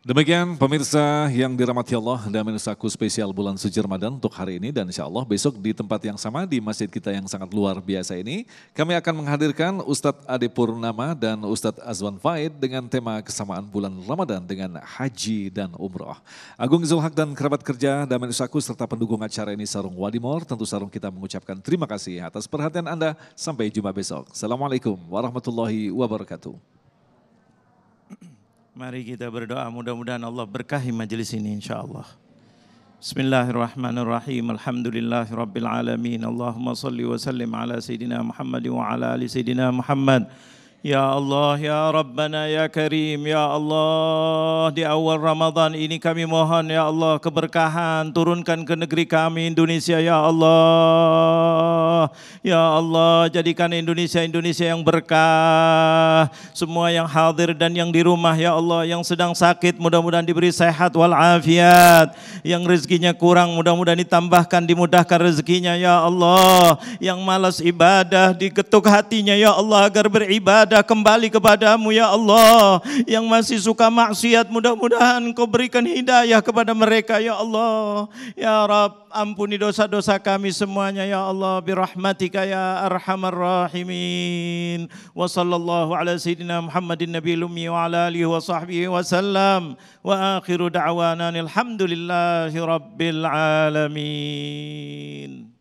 Demikian pemirsa yang dirahmati Allah dan pemirsaku spesial bulan suci Ramadan untuk hari ini, dan insya Allah besok di tempat yang sama di masjid kita yang sangat luar biasa ini kami akan menghadirkan Ustadz Ade Purnama dan Ustadz Azwan Faid dengan tema kesamaan bulan Ramadan dengan haji dan umroh. Agung Zulhak dan kerabat kerja dan pemirsaku serta pendukung acara ini Sarung Wadimor, tentu Sarung kita mengucapkan terima kasih atas perhatian Anda. Sampai jumpa besok. Assalamualaikum warahmatullahi wabarakatuh. Mari kita berdoa, mudah-mudahan Allah berkahi majelis ini insyaAllah. Bismillahirrahmanirrahim. Alhamdulillahirabbil alamin. Allahumma salli wa sallim ala Sayyidina Muhammad wa ala ali Sayyidina Muhammad. Ya Allah, ya Rabbana, ya Karim, ya Allah, di awal Ramadan ini kami mohon ya Allah keberkahan turunkan ke negeri kami Indonesia ya Allah. Ya Allah, jadikan Indonesia yang berkah. Semua yang hadir dan yang di rumah ya Allah, yang sedang sakit mudah-mudahan diberi sehat walafiat. Yang rezekinya kurang mudah-mudahan ditambahkan, dimudahkan rezekinya ya Allah. Yang malas ibadah diketuk hatinya ya Allah agar beribadah kembali kepadamu ya Allah. Yang masih suka maksiat mudah-mudahan Kau berikan hidayah kepada mereka ya Allah. Ya Rabb, ampuni dosa-dosa kami semuanya ya Allah birahmatika ya arhamar rahimin. Wa sallallahu ala sayyidina Muhammadin nabiyil ummi wa ala alihi wa sahbihi wa sallam. Wa akhiru da'wana alhamdulillahi rabbil alamin.